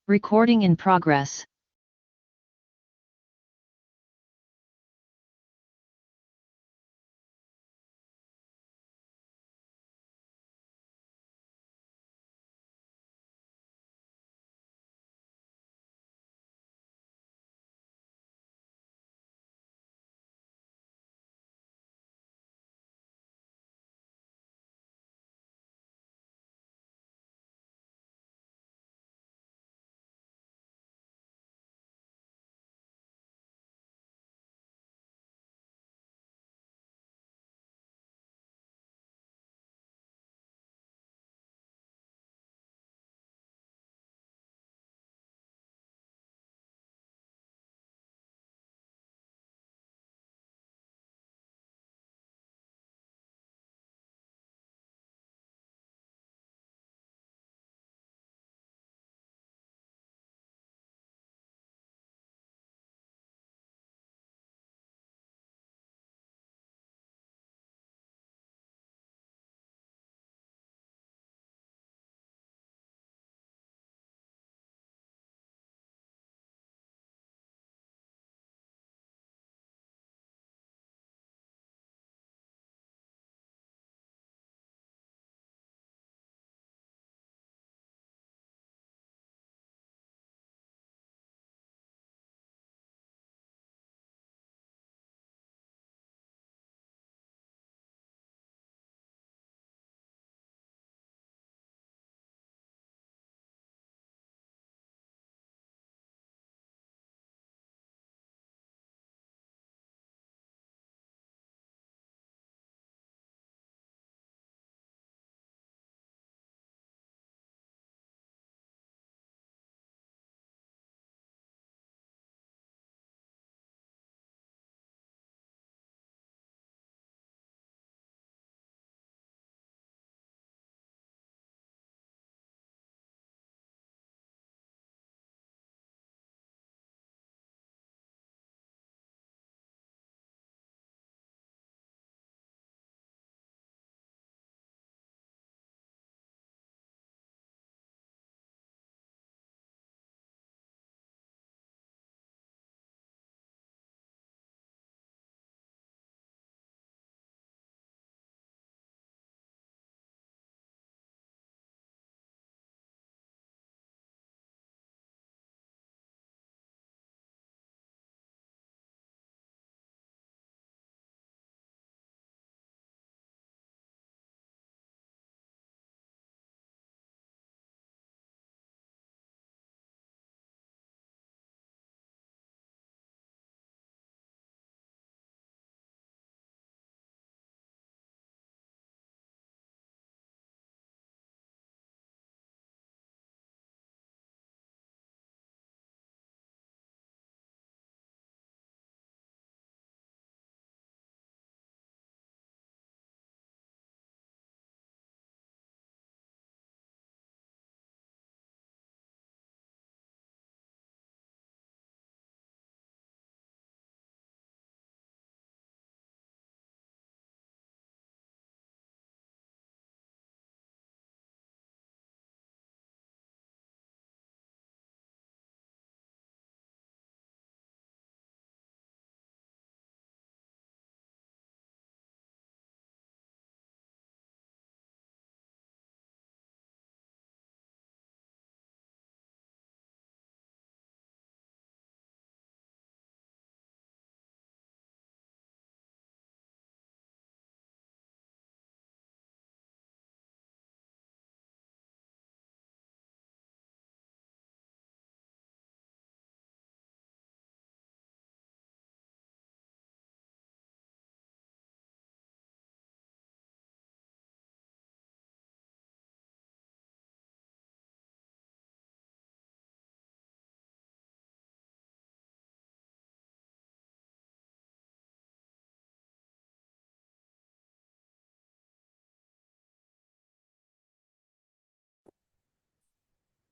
Recording in progress.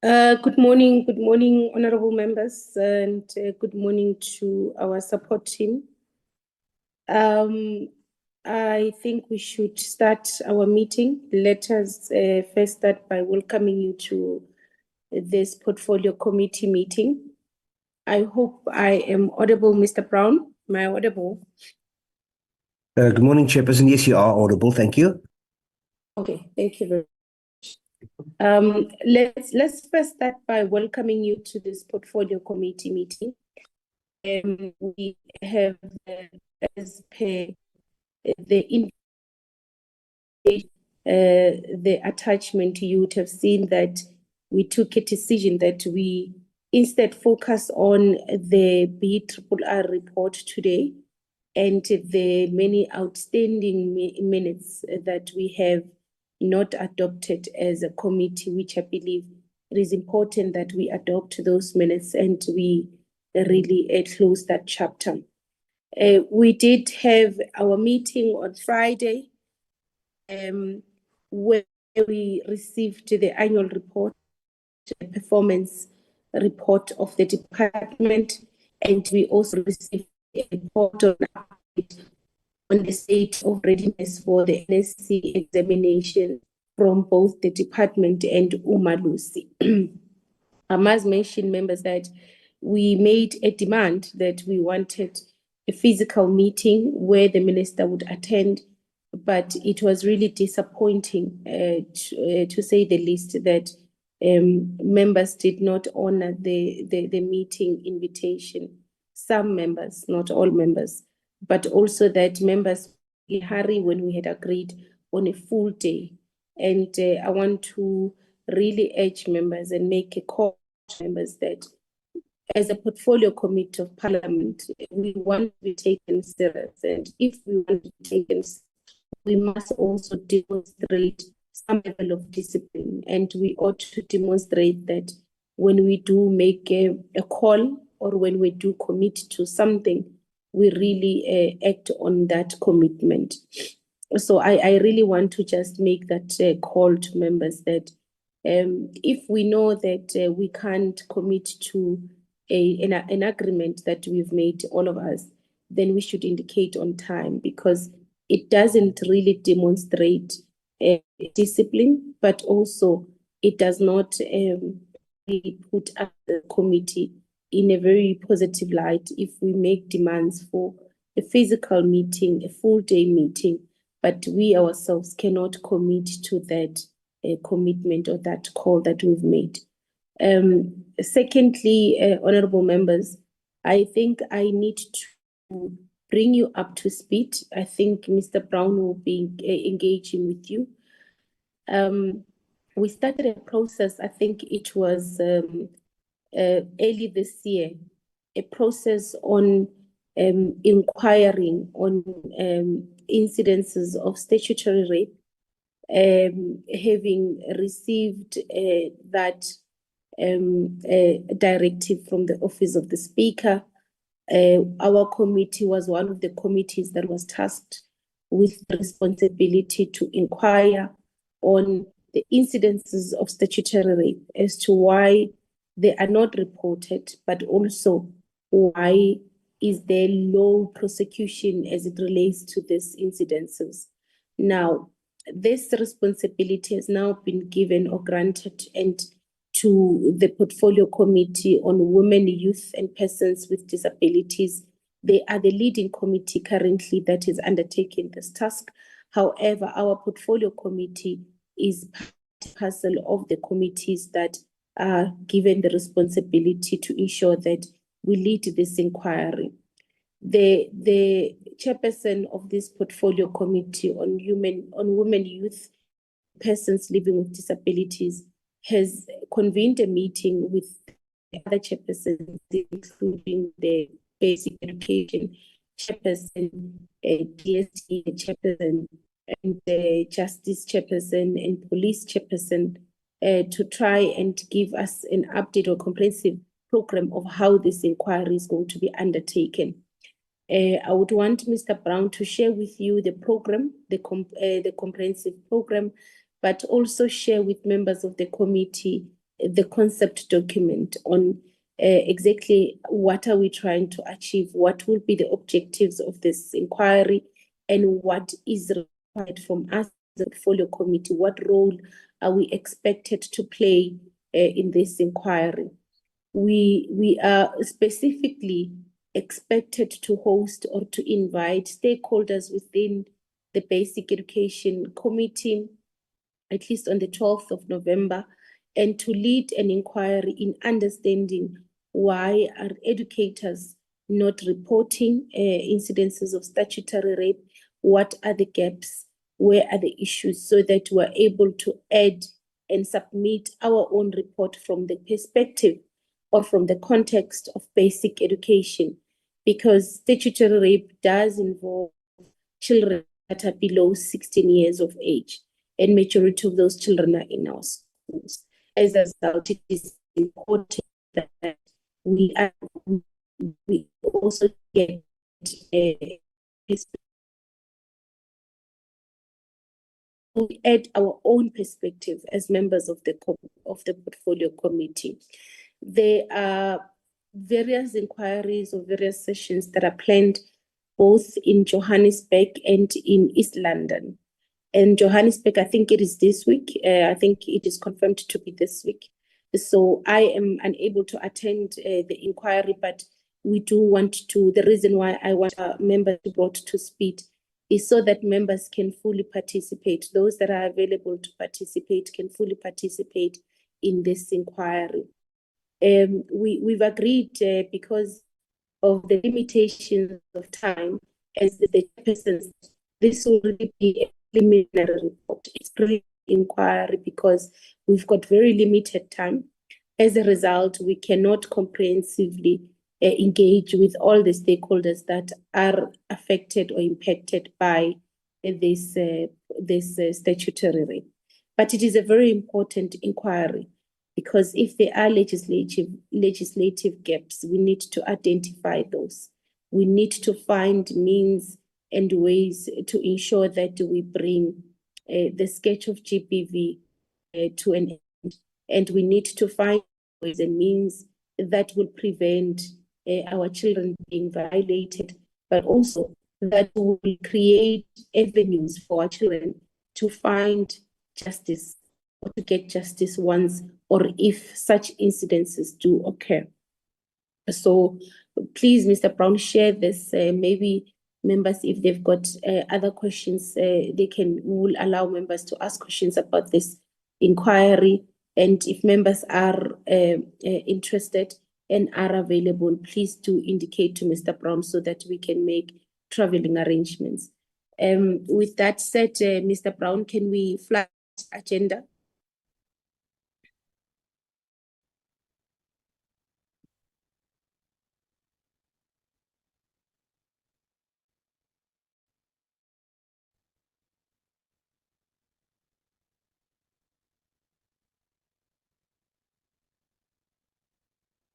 Good morning, honorable members, and good morning to our support team. I think we should start our meeting. Let us first start by welcoming you to this portfolio committee meeting. I hope I am audible, Mr. Brown. Am I audible? Good morning, Chairperson. Yes, you are audible. Thank you. Okay, thank you very much. Let's first start by welcoming you to this portfolio committee meeting. We have, as per the attachment, you would have seen that we took a decision that we instead focus on the BRRR report today and the many outstanding minutes that we have not adopted as a committee, which I believe it is important that we adopt those minutes and we really close that chapter. We did have our meeting on Friday, where we received the annual report, the performance report of the department, and we also received a report on the state of readiness for the NSC examination from both the department and Umalusi. I must mention, members, that we made a demand that we wanted a physical meeting where the minister would attend, but it was really disappointing, to say the least, that members did not honor the meeting invitation. Some members, not all members, but also that members in hurry when we had agreed on a full day. And I want to really urge members and make a call to members that as a portfolio committee of parliament, we want to be taken serious. And if we want to be taken serious, we must also demonstrate some level of discipline. And we ought to demonstrate that when we do make a call or when we do commit to something, we really act on that commitment. So I really want to just make that call to members that if we know that we can't commit to an agreement that we've made, all of us, then we should indicate on time, because it doesn't really demonstrate discipline, but also it does not really put us, the committee, in a very positive light if we make demands for a physical meeting, a full day meeting, but we ourselves cannot commit to that commitment or that call that we've made. Secondly, honorable members, I think I need to bring you up to speed. I think Mr. Brown will be engaging with you. We started a process, I think it was early this year, a process on inquiring on incidences of statutory rape. Having received that directive from the Office of the Speaker, our committee was one of the committees that was tasked with the responsibility to inquire on the incidences of statutory rape as to why they are not reported, but also why is there low prosecution as it relates to these incidences. Now, this responsibility has now been given or granted and to the Portfolio Committee on Women, Youth and Persons with Disabilities. They are the leading committee currently that is undertaking this task. However, our Portfolio Committee is part and parcel of the committees that are given the responsibility to ensure that we lead this inquiry. The chairperson of this Portfolio Committee on Women, Youth, Persons living with disabilities has convened a meeting with the other chairpersons, including the Basic Education chairperson, DST chairperson, and the Justice chairperson and Police chairperson, to try and give us an update or comprehensive program of how this inquiry is going to be undertaken. I would want Mr. Brown to share with you the program, the comprehensive program, but also share with members of the committee the concept document on exactly what are we trying to achieve, what will be the objectives of this inquiry, and what is required from us as a portfolio committee, what role are we expected to play in this inquiry. We are specifically expected to host or to invite stakeholders within the Basic Education Committee, at least on the 12th of November, and to lead an inquiry in understanding why are educators not reporting incidences of statutory rape, what are the gaps, where are the issues, so that we're able to add and submit our own report from the perspective or from the context of basic education, because statutory rape does involve children that are below 16 years of age, and majority of those children are in our schools. As a result, it is important that we also get we add our own perspective as members of the portfolio committee. There are various inquiries or various sessions that are planned both in Johannesburg and in East London. And Johannesburg, I think it is this week. I think it is confirmed to be this week. So I am unable to attend the inquiry, but we do want to, the reason why I want members brought to speed is so that members can fully participate. Those that are available to participate can fully participate in this inquiry. We've agreed because of the limitations of time as the persons, this will be a preliminary report. It's pre-inquiry because we've got very limited time. As a result, we cannot comprehensively engage with all the stakeholders that are affected or impacted by this statutory rape. But it is a very important inquiry, because if there are legislative gaps, we need to identify those. We need to find means and ways to ensure that we bring the sketch of GBV to an end. And we need to find ways and means that will prevent our children being violated, but also that will create avenues for our children to find justice or to get justice once or if such incidences do occur. So please, Mr. Brown, share this. Maybe members, if they've got other questions, will allow members to ask questions about this inquiry. And if members are interested and are available, please do indicate to Mr. Brown so that we can make traveling arrangements. With that said, Mr. Brown, can we flash agenda?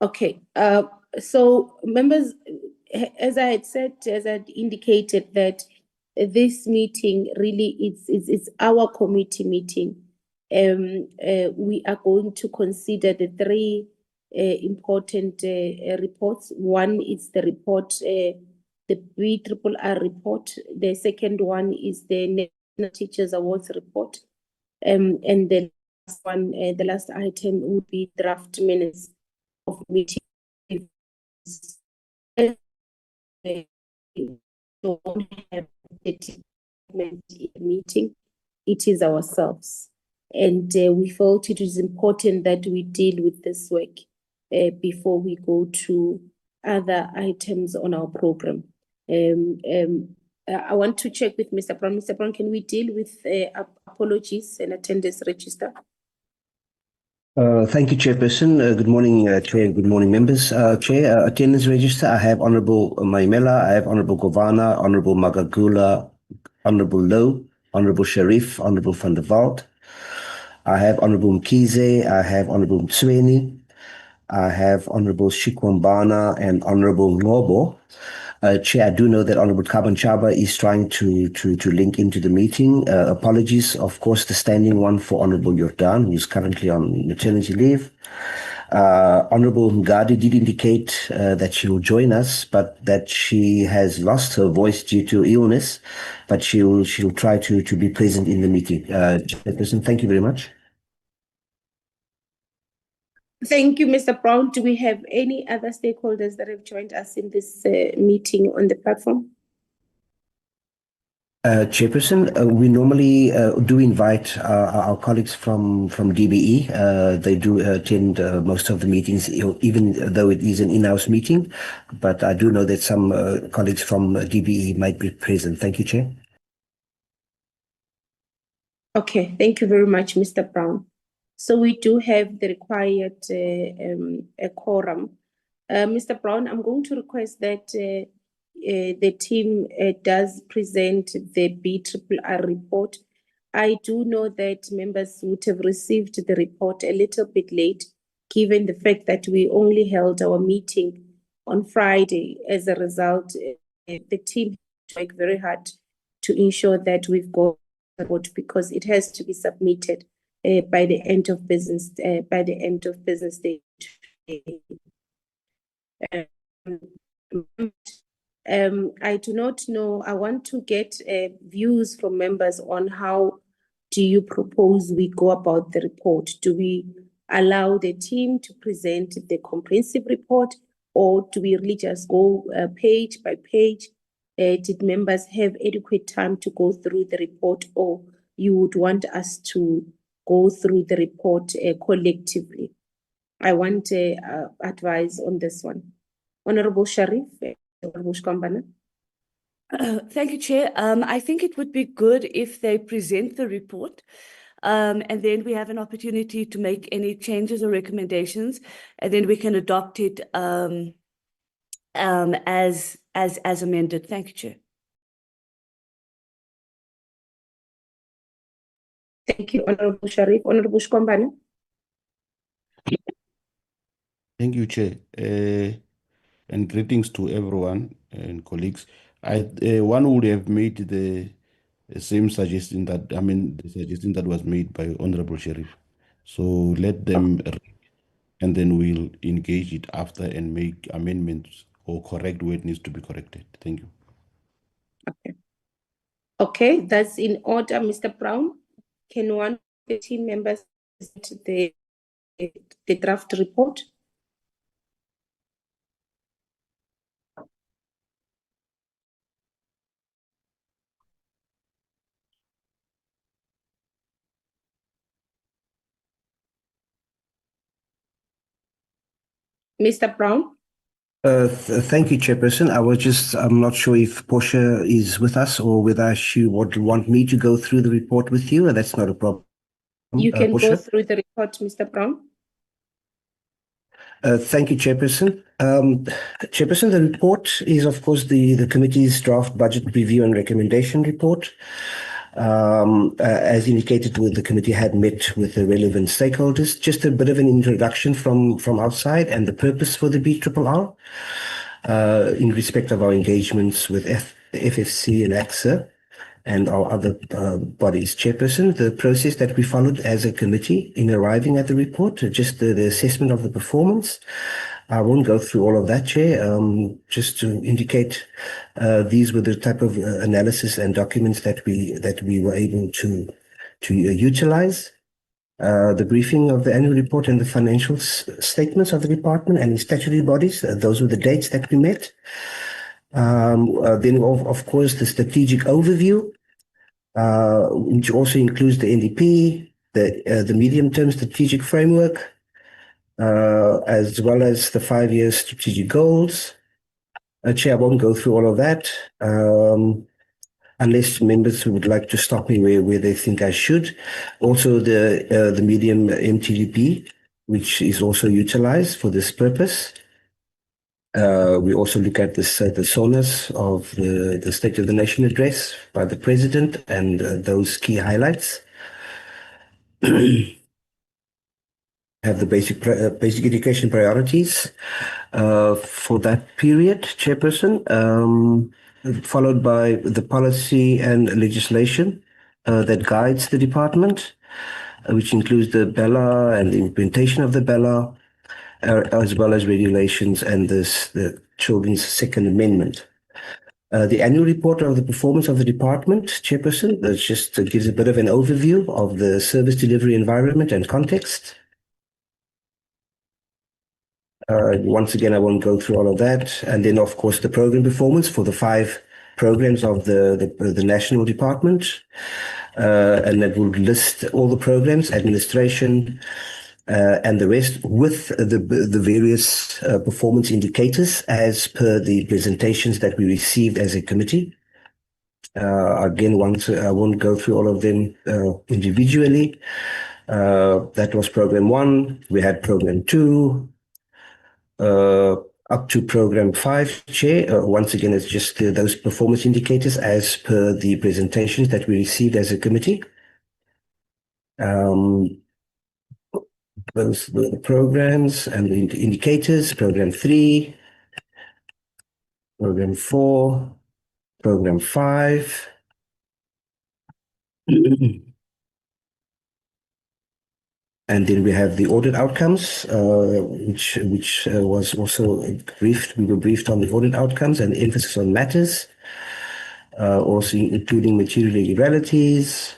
Okay, so members, as I had said, as I indicated, that this meeting really is our committee meeting. We are going to consider the three important reports. One is the report, the BRRR report. The second one is the National Teachers Awards report. And the last one, the last item would be draft minutes of meeting. Don't have meeting, it is ourselves. And we felt it is important that we deal with this work before we go to other items on our program. I want to check with Mr. Brown. Mr. Brown, can we deal with apologies and attendance register? Thank you, Chairperson. Good morning, Chair, and good morning, members. Chair, attendance register, I have Honorable Maimela, I have Honorable Govana, Honorable Magagula, Honorable Low, Honorable Sharif, Honorable Van der Walt. I have Honorable Mkize, I have Honorable Mtsweni, I have Honorable Shikwambana and Honorable Ngobo. Chair, I do know that Honorable Kaban Chaba is trying to link into the meeting. Apologies, of course, the standing one for Honorable Jordan, who is currently on maternity leave. Honorable Ngadi did indicate that she will join us, but that she has lost her voice due to illness, but she'll try to be present in the meeting. Chairperson, thank you very much. Thank you, Mr. Brown. Do we have any other stakeholders that have joined us in this meeting on the platform? Chairperson, we normally do invite our colleagues from DBE. They do attend most of the meetings, even though it is an in-house meeting. But I do know that some colleagues from DBE might be present. Thank you, Chair. Okay, thank you very much, Mr. Brown. So we do have the required a quorum. Mr. Brown, I'm going to request that the team does present the BRRR report. I do know that members would have received the report a little bit late, given the fact that we only held our meeting on Friday. As a result, the team worked very hard to ensure that we've got the report because it has to be submitted by the end of business day. I do not know. I want to get views from members on how do you propose we go about the report? Do we allow the team to present the comprehensive report, or do we really just go page by page? Did members have adequate time to go through the report, or you would want us to go through the report collectively? I want advice on this one. Honorable Sharif, Honorable Shkambana. Thank you, Chair. I think it would be good if they present the report, and then we have an opportunity to make any changes or recommendations, and then we can adopt it as amended. Thank you, Chair. Thank you, Honorable Sharif. Honorable Shkambana. Thank you, Chair. And greetings to everyone and colleagues. One would have made the same suggestion the suggestion that was made by Honorable Sheriff. So let them read, and then we'll engage it after and make amendments or correct where it needs to be corrected. Thank you. Okay. Okay, that's in order, Mr. Brown. Can one of the team members present the draft report? Mr. Brown? Thank you, Chairperson. I'm not sure if Portia is with us or whether she would want me to go through the report with you. That's not a problem. You can Portia? go through the report, Mr. Brown. Thank you, Chairperson. Chairperson, the report is, of course, the committee's draft budget review and recommendation report. As indicated, the committee had met with the relevant stakeholders. Just a bit of an introduction from outside and the purpose for the BRRR in respect of our engagements with FFC and AXA and our other bodies. Chairperson, the process that we followed as a committee in arriving at the report, just the assessment of the performance. I won't go through all of that, Chair. Just to indicate, these were the type of analysis and documents that we were able to utilize. The briefing of the annual report and the financial statements of the department and the statutory bodies. Those were the dates that we met. Then, of course, the strategic overview, which also includes the NDP, the medium-term strategic framework, as well as the 5-year strategic goals. Chair, I won't go through all of that, unless members would like to stop me where they think I should. Also, the medium MTDP, which is also utilized for this purpose. We also look at the sonas of the State of the Nation address by the President and those key highlights. Have the basic education priorities for that period, Chairperson, followed by the policy and legislation that guides the department, which includes the BRRR and the implementation of the BRRR, as well as regulations and the Children's Second Amendment. The annual report of the performance of the department, Chairperson, that just gives a bit of an overview of the service delivery environment and context. Once again, I won't go through all of that. And then, of course, the program performance for the 5 programs of the national department. And that will list all the programs, administration, and the rest with the various performance indicators as per the presentations that we received as a committee. Again, I won't go through all of them individually. That was program 1. We had program 2, up to program 5, Chair. Once again, it's just those performance indicators as per the presentations that we received as a committee. Those were the programs and the indicators. Program 3, program 4, program 5. And then we have the audit outcomes, which was also briefed. We were briefed on the audit outcomes and the emphasis on matters, also including material irregularities.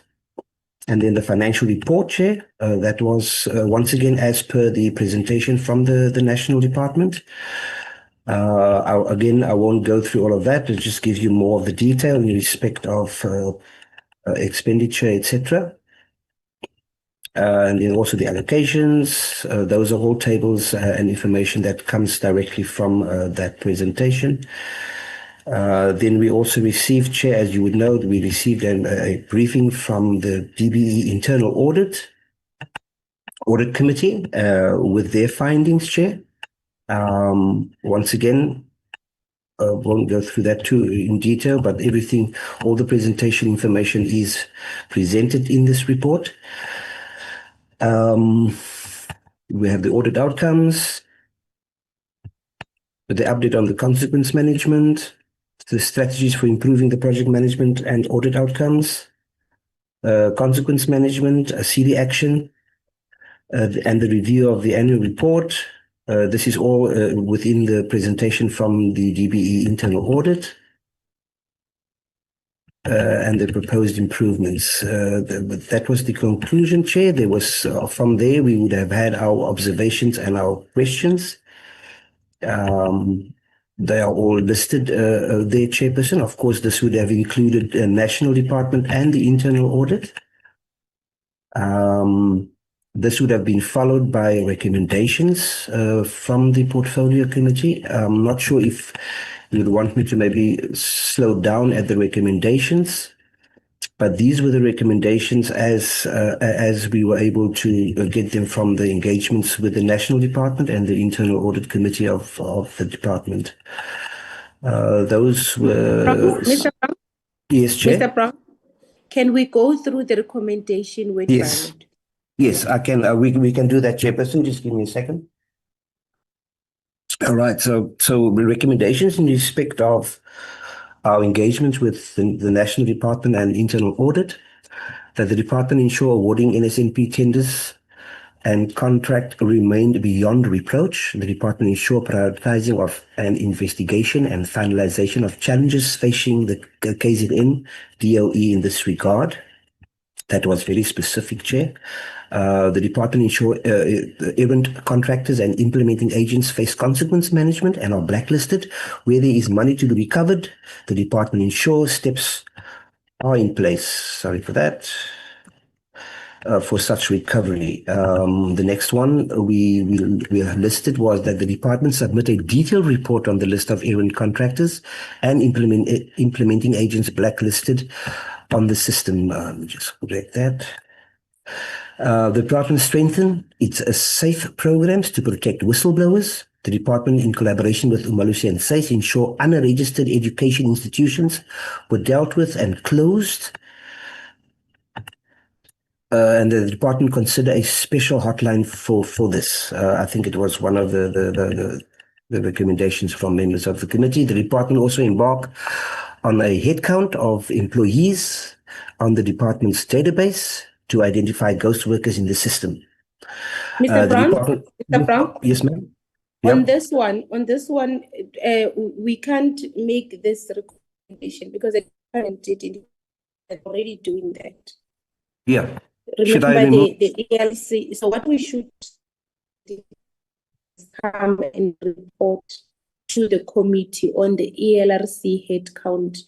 And then the financial report, Chair, that was once again as per the presentation from the national department. Again, I won't go through all of that. It just gives you more of the detail in respect of expenditure, etc. And then also the allocations. Those are all tables and information that comes directly from that presentation. Then we also received, Chair, as you would know, we received a briefing from the DBE Internal Audit Committee with their findings, Chair. Once again, won't go through that too in detail, but everything, all the presentation information is presented in this report. We have the audit outcomes, the update on the consequence management, the strategies for improving the project management and audit outcomes, consequence management, a CD action, and the review of the annual report. This is all within the presentation from the DBE internal audit. And the proposed improvements. That was the conclusion, Chair. There was, from there, we would have had our observations and our questions. They are all listed there, Chairperson. Of course, this would have included the National Department and the internal audit. This would have been followed by recommendations from the Portfolio Committee. I'm not sure if you would want me to maybe slow down at the recommendations, but these were the recommendations as we were able to get them from the engagements with the National Department and the Internal Audit Committee of the department. Those were... Mr. Brown? Yes, Chair? Mr. Brown, can we go through the recommendation word by word? Yes, I can. We can do that, Chairperson. Just give me a second. All right. So the recommendations in respect of our engagements with the National Department and Internal Audit, that the department ensure awarding NSNP tenders and contract remained beyond reproach. The department ensure prioritizing of an investigation and finalization of challenges facing the KZN DOE in this regard. That was very specific, Chair. The department ensure errant contractors and implementing agents face consequence management and are blacklisted. Where there is money to be recovered, the department ensures steps are in place. Sorry for that. For such recovery. The next one we listed was that the department submit a detailed report on the list of errant contractors and implementing agents blacklisted on the system. Just correct that. The department strengthen its safe programs to protect whistleblowers. The department, in collaboration with Umalusi and SAIS, ensure unregistered education institutions were dealt with and closed. And the department consider a special hotline for this. I think it was one of the recommendations from members of the committee. The department also embark on a headcount of employees on the department's database to identify ghost workers in the system. Mr. Brown? Mr. Brown? Yes, ma'am. On Yep. this one, we can't make this recommendation because the department is already doing that. Yeah. Remember Should I remove? the ELC. So what we should do is come and report to the committee on the ELRC headcount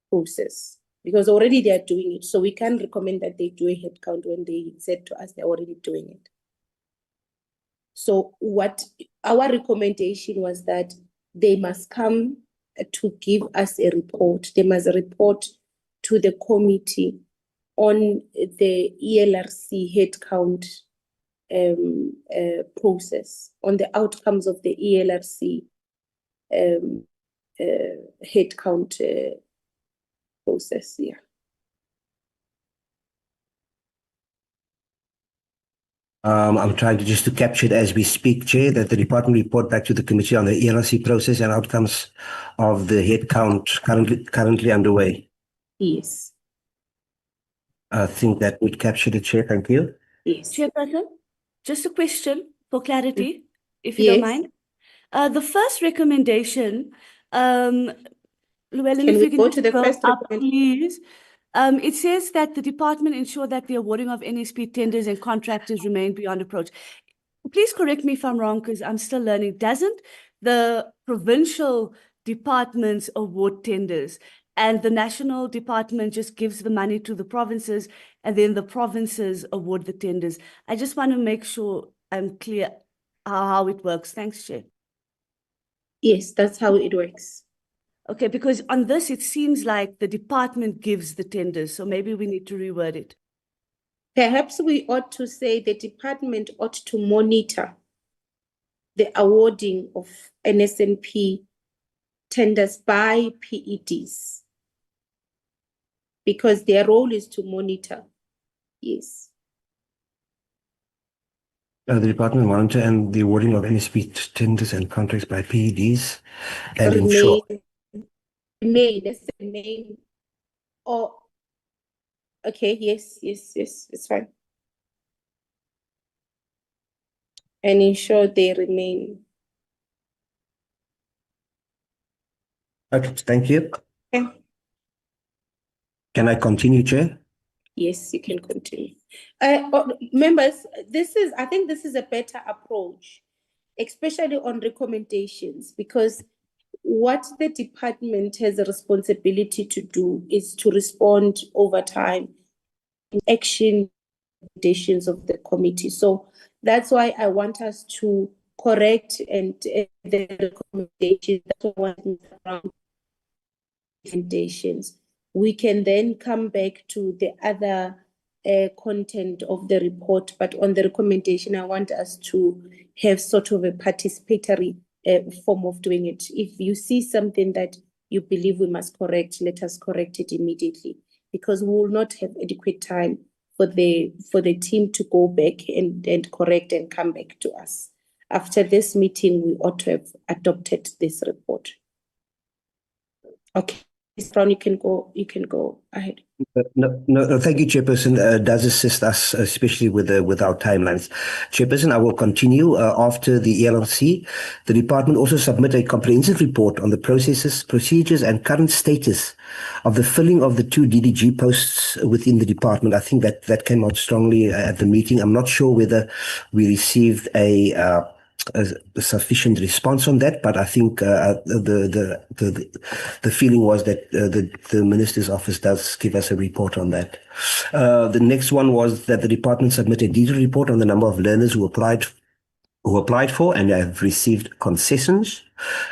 process, because already they are doing it. So we can't recommend that they do a headcount when they said to us they're already doing it. So what our recommendation was that they must come to give us a report. They must report to the committee on the ELRC headcount process, on the outcomes of the ELRC headcount process. Yeah. I'm trying to capture it as we speak, Chair, that the department report back to the committee on the ELRC process and outcomes of the headcount currently underway. Yes. I think that would capture the Chair. Thank you. Yes. Chairperson, just a question for clarity, if you don't Yes. mind. The first recommendation, Llewellyn, Can if we you can go just to the go first up, recommendation? please. It says that the department ensure that the awarding of NSP tenders and contractors remain beyond approach. Please correct me if I'm wrong, because I'm still learning. Doesn't the provincial departments award tenders and the national department just gives the money to the provinces and then the provinces award the tenders? I just want to make sure I'm clear how it works. Thanks, Chair. Yes, that's how it works. Okay, because on this, it seems like the department gives the tenders, so maybe we need to reword it. Perhaps we ought to say the department ought to monitor the awarding of NSNP tenders by PEDs, because their role is to monitor. Yes. The department monitor and the awarding of NSP tenders and contracts by PEDs and ensure. Let's say remain, or okay, yes, it's fine. And ensure they remain. Okay, thank you. Okay. Can I continue, Chair? Yes, you can continue. Members, I think this is a better approach, especially on recommendations, because what the department has a responsibility to do is to respond over time in action recommendations of the committee. So that's why I want us to correct and the recommendations. That's what I want around recommendations. We can then come back to the other content of the report, but on the recommendation, I want us to have sort of a participatory form of doing it. If you see something that you believe we must correct, let us correct it immediately, because we will not have adequate time for the team to go back and correct and come back to us. After this meeting, we ought to have adopted this report. Okay. Ms. Brown, you can go ahead. No, thank you, Chairperson. Does assist us, especially with our timelines. Chairperson, I will continue. After the ELRC, the department also submit a comprehensive report on the processes, procedures, and current status of the filling of the 2 DDG posts within the department. I think that came out strongly at the meeting. I'm not sure whether we received a sufficient response on that, but I think the feeling was that the minister's office does give us a report on that. The next one was that the department submitted a detailed report on the number of learners who applied for and have received concessions.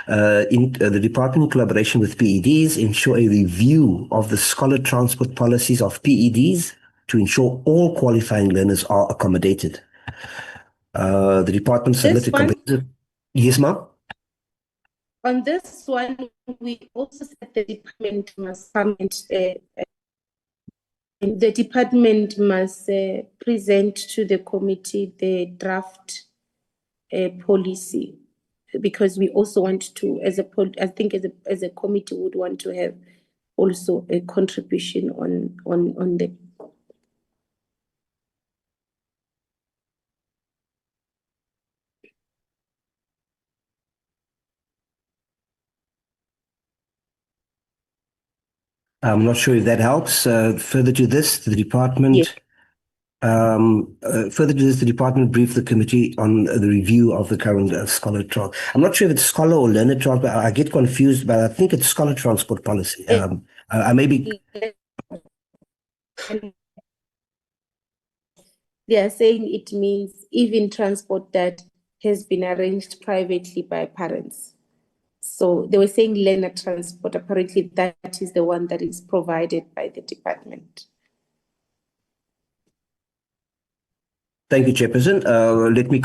The department, in collaboration with PEDs, ensure a review of the scholar transport policies of PEDs to ensure all qualifying learners are accommodated. The department submitted comprehensive. Yes, ma'am. On this one, we also said the department must present to the committee the draft policy, because we also want to, as a committee, would want to have also a contribution on the. I'm not sure if that helps. Further to this, the department Further to this, the department briefed the committee on the review of the current scholar transport. I'm not sure if it's scholar or learner transport. I get confused, but I think it's scholar transport policy. I may be. They are saying it means even transport that has been arranged privately by parents. So they were saying learner transport. Apparently, that is the one that is provided by the department. Thank you, Chairperson. Let me.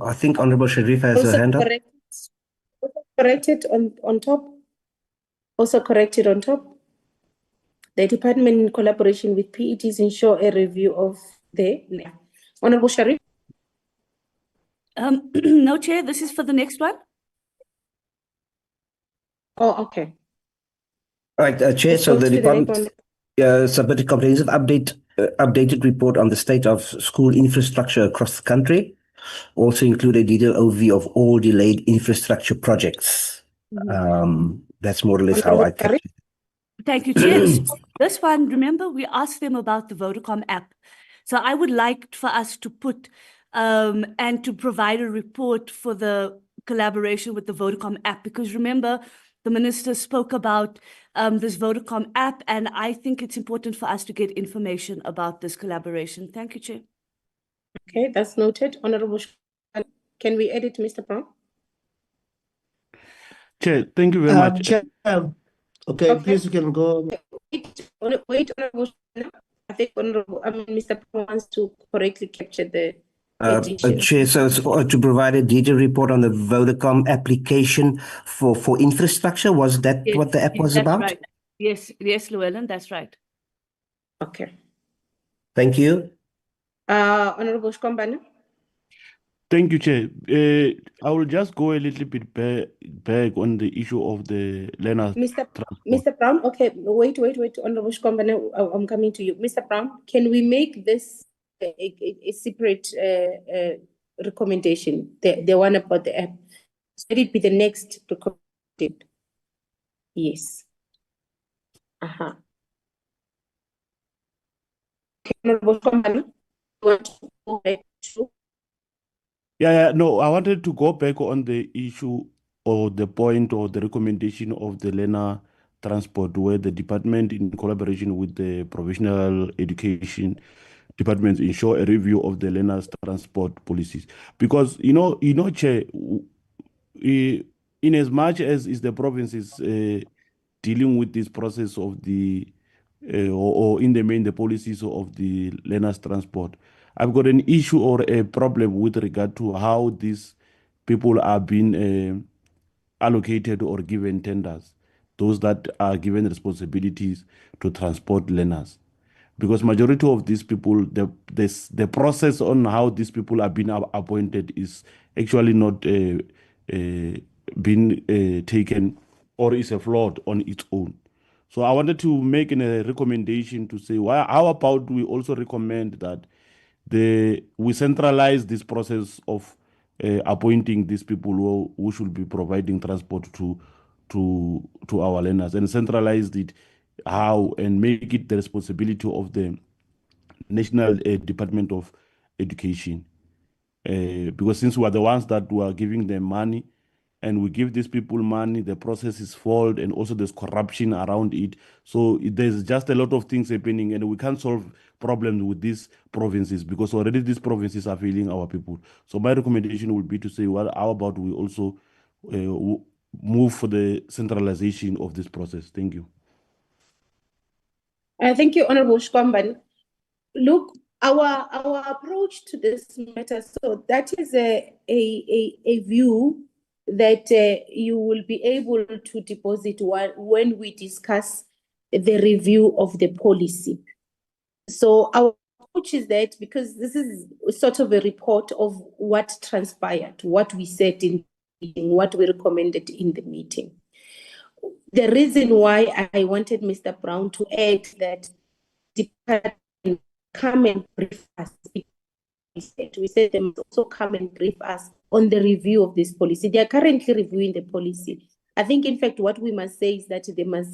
I think Honorable Sharif has her hand up. Corrected on top. Also corrected on top. The department, in collaboration with PETs, ensure a review of the Honorable Sharif. No, Chair, this is for the next one. Oh, okay. All right, Chair. So the department submitted comprehensive updated report on the state of school infrastructure across the country. Also include a detailed overview of all delayed infrastructure projects. That's more or less how I captured it. Thank you, Chair. This one, remember, we asked them about the Vodacom app. So I would like for us to put and to provide a report for the collaboration with the Vodacom app, because remember, the minister spoke about this Vodacom app, and I think it's important for us to get information about this collaboration. Thank you, Chair. Okay, that's noted. Honorable, can we edit Mr. Brown? Chair, thank you very much. Chair, okay, please you can go. Wait, Honorable. I think Mr. Brown wants to correctly capture the Chair, so to provide a detailed report on the Vodacom application for infrastructure, was that what the app was about? Right. Yes, Llewellyn, that's right. Okay. Thank you. Honorable Shkombana. Thank you, Chair. I will just go a little bit back on the issue of the learner transport. Mr. Brown, okay, wait, Honorable Shkombana, I'm coming to you. Mr. Brown, can we make this a separate recommendation, the one about the app? So let it be the next recommendation. Yes. Okay, Honorable Shkombana, you want to go back to? No, I wanted to go back on the issue or the point or the recommendation of the learner transport, where the department, in collaboration with the provincial education departments, ensure a review of the learners transport policies. Because Chair, in as much as is the provinces dealing with this process of the or in the main the policies of the learners transport, I've got an issue or a problem with regard to how these people are being allocated or given tenders, those that are given responsibilities to transport learners. Because majority of these people, the process on how these people are being appointed is actually not been taken, or is a flawed on its own. So I wanted to make a recommendation to say, how about we also recommend that we centralize this process of appointing these people who should be providing transport to our learners, and centralize it how and make it the responsibility of the National Department of Education. Because since we are the ones that were giving them money, and we give these people money, the process is flawed, and also there's corruption around it. So there's just a lot of things happening, and we can't solve problems with these provinces, because already these provinces are failing our people. So my recommendation would be to say, well, how about we also move for the centralization of this process? Thank you. Thank you, Honorable Shkombana. Look, our approach to this matter, so that is a view that you will be able to deposit when we discuss the review of the policy. So our approach is that, because this is sort of a report of what transpired, what we said in the meeting, what we recommended in the meeting. The reason why I wanted Mr. Brown to add that department come and brief us, we said they must also come and brief us on the review of this policy. They are currently reviewing the policy. I think, in fact, what we must say is that they must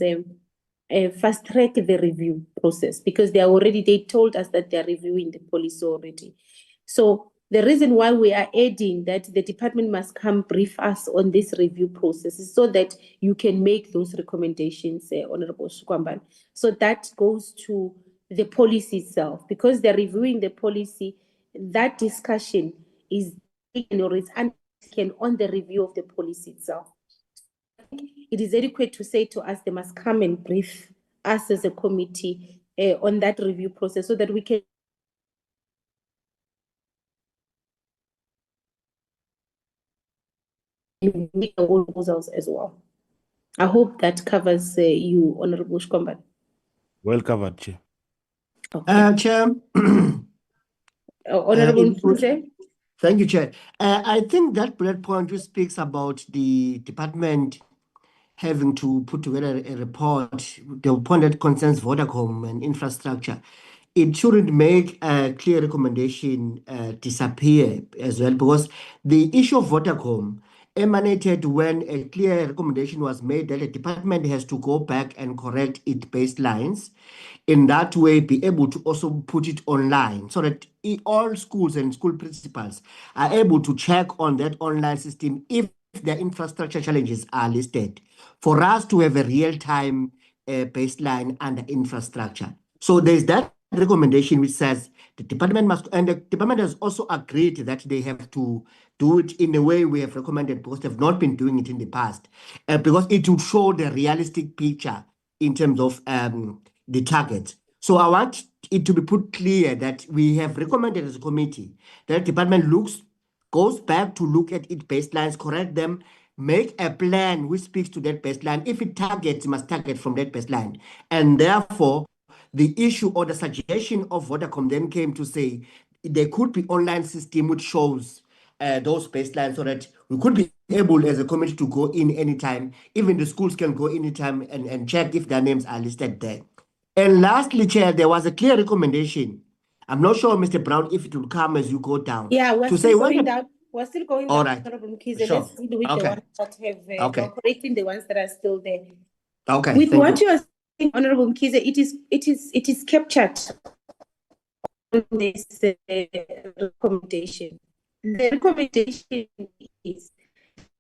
fast track the review process, because they told us that they're reviewing the policy already. So the reason why we are adding that the department must come brief us on this review process is so that you can make those recommendations, Honorable Sukwamban. So that goes to the policy itself, because they're reviewing the policy. That discussion is taken or is undertaken on the review of the policy itself. It is adequate to say to us they must come and brief us as a committee on that review process so that we can make our own proposals as well. I hope that covers you, Honorable Shkomban. Well covered, Chair. Okay. Chair. Honorable Input. Mkhize? Thank you, Chair. I think that bullet point which speaks about the department having to put together a report, the point that concerns Vodacom and infrastructure, it shouldn't make a clear recommendation disappear as well, because the issue of Vodacom emanated when a clear recommendation was made that the department has to go back and correct its baselines. In that way, be able to also put it online so that all schools and school principals are able to check on that online system if their infrastructure challenges are listed, for us to have a real-time baseline under infrastructure. So there's that recommendation which says the department must, and the department has also agreed that they have to do it in the way we have recommended, because they've not been doing it in the past, because it will show the realistic picture in terms of the target. So I want it to be put clear that we have recommended as a committee that the department goes back to look at its baselines, correct them, make a plan which speaks to that baseline. If it targets, it must target from that baseline. And therefore, the issue or the suggestion of Vodacom then came to say there could be online system which shows those baselines so that we could be able as a committee to go in anytime. Even the schools can go anytime and check if their names are listed there. And lastly, Chair, there was a clear recommendation. I'm not sure, Mr. Brown, if it will come as you go down. Yeah, we're to still say going when down. We're still going All down, right. Honorable Mkhize. Sure. Let's deal with the Okay. ones that have Okay. correcting the ones that are still there. Okay. With thank what you. you are saying, Honorable Mkhize, it is captured on this recommendation. The recommendation is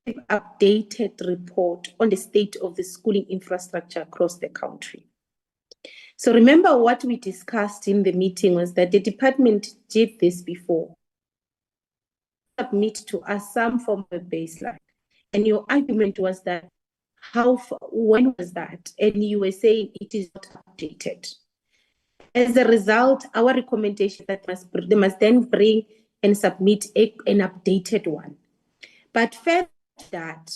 an updated report on the state of the schooling infrastructure across the country. So remember what we discussed in the meeting was that the department did this before. Submit to us some form of baseline. And your argument was that when was that? And you were saying it is not updated. As a result, our recommendation that they must then bring and submit an updated one. But further to that,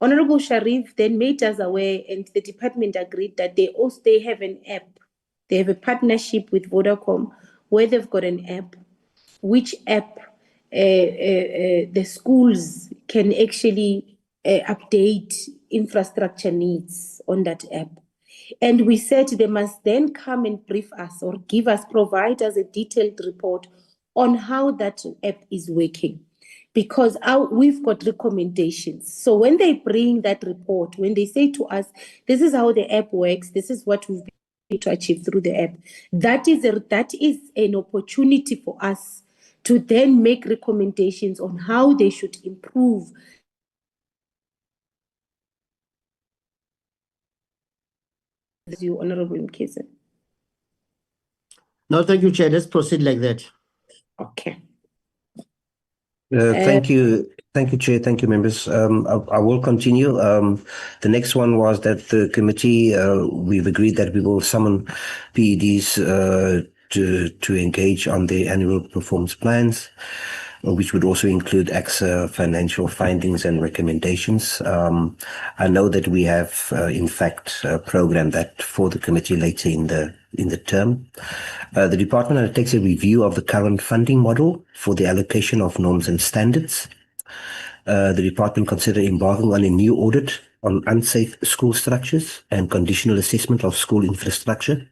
Honorable Sharif then made us aware, and the department agreed that they have an app. They have a partnership with Vodacom where they've got an app, which app the schools can actually update infrastructure needs on that app. And we said they must then come and brief us or provide us a detailed report on how that app is working. Because we've got recommendations. So when they bring that report, when they say to us, this is how the app works, this is what we've been able to achieve through the app, that is an opportunity for us to then make recommendations on how they should improve. You, Honorable Mkhize. No, thank you, Chair. Let's proceed like that. Okay. Thank you, Chair. Thank you, members. I will continue. The next one was that the committee, we've agreed that we will summon PEDs to engage on the annual performance plans, which would also include AXA financial findings and recommendations. I know that we have, in fact, programmed that for the committee later in the term. The department undertakes a review of the current funding model for the allocation of norms and standards. The department considered embarking on a new audit on unsafe school structures and conditional assessment of school infrastructure,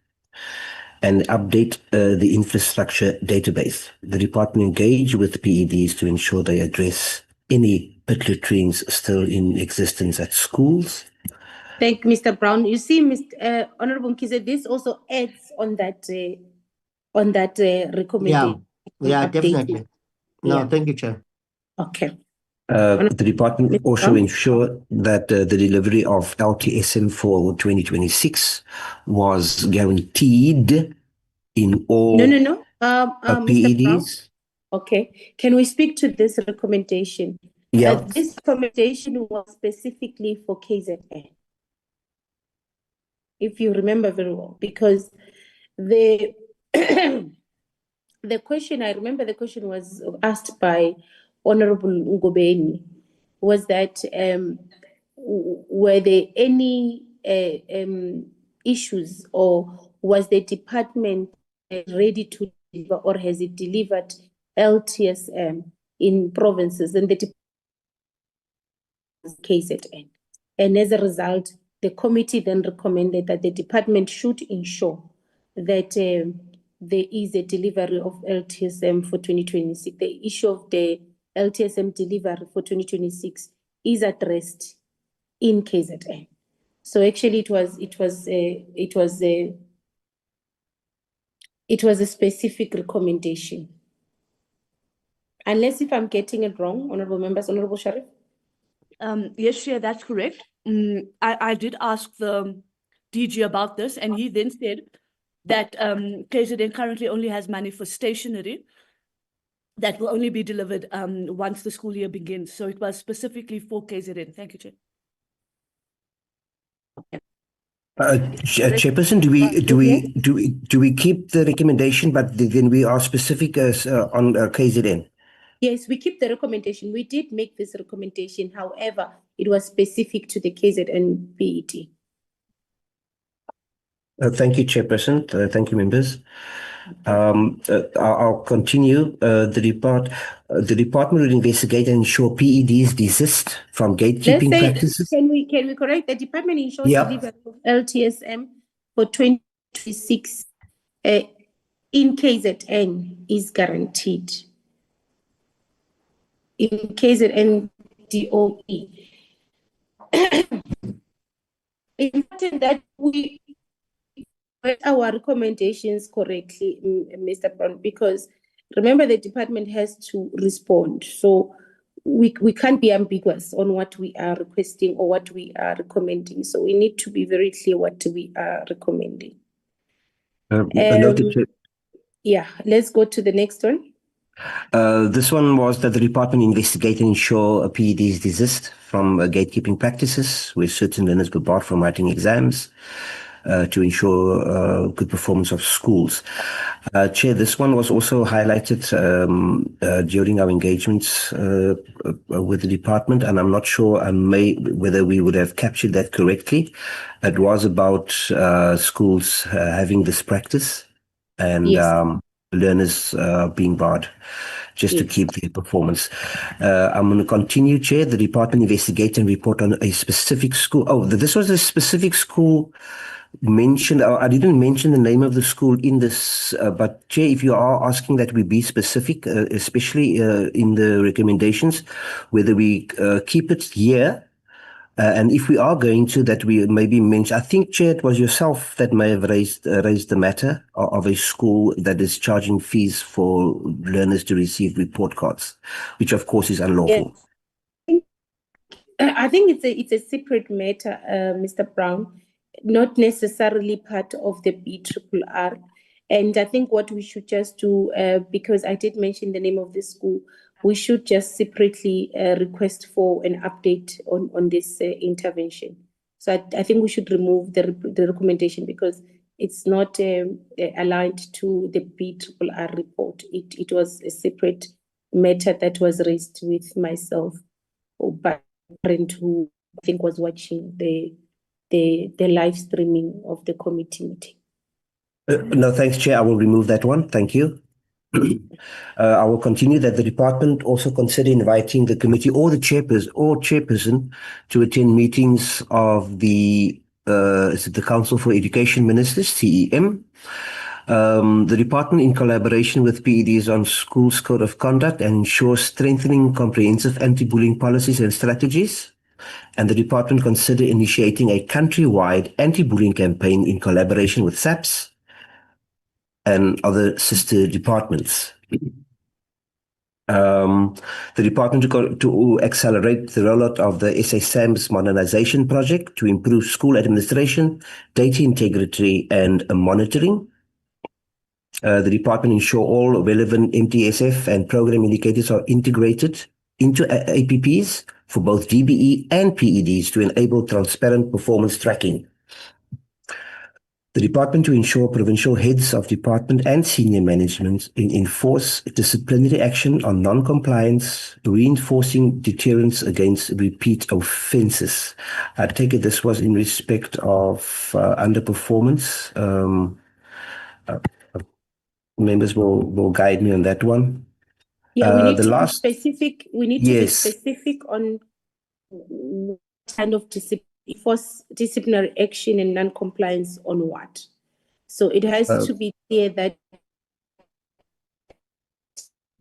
and update the infrastructure database. The department engaged with PEDs to ensure they address any pit latrines still in existence at schools. Thank you, Mr. Brown. You see, Mr. Honorable Mkhize, this also adds on that recommendation. Yeah, Updating. definitely. No, Yeah. thank you, Chair. Okay. The department Mr. also Brown? ensure that the delivery of LTSM for 2026 was guaranteed in all No. Mr. Brown. PEDs. Okay. Can we speak to this recommendation? Yeah. This recommendation was specifically for KZN, if you remember very well, because the the question, I remember the question was asked by Honorable Ngobeni, was that were there any issues, or was the department ready to deliver, or has it delivered LTSM in provinces? And the department KZN. And as a result, the committee then recommended that the department should ensure that there is a delivery of LTSM for 2026. The issue of the LTSM delivery for 2026 is addressed in KZN. So actually, it was a specific recommendation. Unless if I'm getting it wrong, honorable members, Honorable Sharif. Yes, Chair, that's correct. I did ask the DG about this, and he then said that KZN currently only has money for stationery that will only be delivered once the school year begins. So it was specifically for KZN. Thank you, Chair. Chairperson, do we keep the recommendation, but then we are specific as on KZN? Yes, we keep the recommendation. We did make this recommendation. However, it was specific to the KZN PET. Thank you, Chairperson. Thank you, members. I'll continue. The department will investigate and ensure PEDs desist from gatekeeping practices. Can we correct the department ensures delivery of LTSM for 2026 in KZN is guaranteed. In KZN DOE. Important that we write our recommendations correctly, Mr. Brown, because remember the department has to respond. So we can't be ambiguous on what we are requesting or what we are recommending. So we need to be very clear what we are recommending. Yeah, let's go to the next one. This one was that the department investigate and ensure PEDs desist from gatekeeping practices where certain learners were barred from writing exams to ensure good performance of schools. Chair, this one was also highlighted during our engagements with the department, and I'm not sure whether we would have captured that correctly. It was about schools having this practice and learners being barred just to keep their performance. I'm going to continue, Chair. The department investigate and report on a specific school. Oh, this was a specific school mentioned. I didn't mention the name of the school in this, but Chair, if you are asking that we be specific, especially in the recommendations, whether we keep it here, and if we are going to, that we maybe mention, I think, Chair, it was yourself that may have raised the matter of a school that is charging fees for learners to receive report cards, which of course is unlawful. Yes. I think it's a separate matter, Mr. Brown, not necessarily part of the BRRR. And I think what we should just do, because I did mention the name of the school, we should just separately request for an update on this intervention. So I think we should remove the recommendation because it's not aligned to the BRRR report. It was a separate matter that was raised with myself by a friend who I think was watching the live streaming of the committee meeting. No, thanks, Chair. I will remove that one. Thank you. I will continue that the department also consider inviting the committee or the chairperson to attend meetings of the Council for Education Ministers, CEM. The department, in collaboration with PEDs on Schools Code of Conduct, and ensures strengthening comprehensive anti-bullying policies and strategies. and the department consider initiating a countrywide anti-bullying campaign in collaboration with SAPS and other sister departments. The department to accelerate the rollout of the SA SAMS modernization project to improve school administration, data integrity, and monitoring. The department ensure all relevant MTSF and program indicators are integrated into APPs for both DBE and PEDs to enable transparent performance tracking. The department to ensure provincial heads of department and senior management enforce disciplinary action on non-compliance, reinforcing deterrence against repeat offences. I take it this was in respect of underperformance. Members will guide me on that one. Yeah, we need the to last- be specific. We need Yes. to be specific on what kind of disciplinary action and non-compliance on what. So it has to be clear that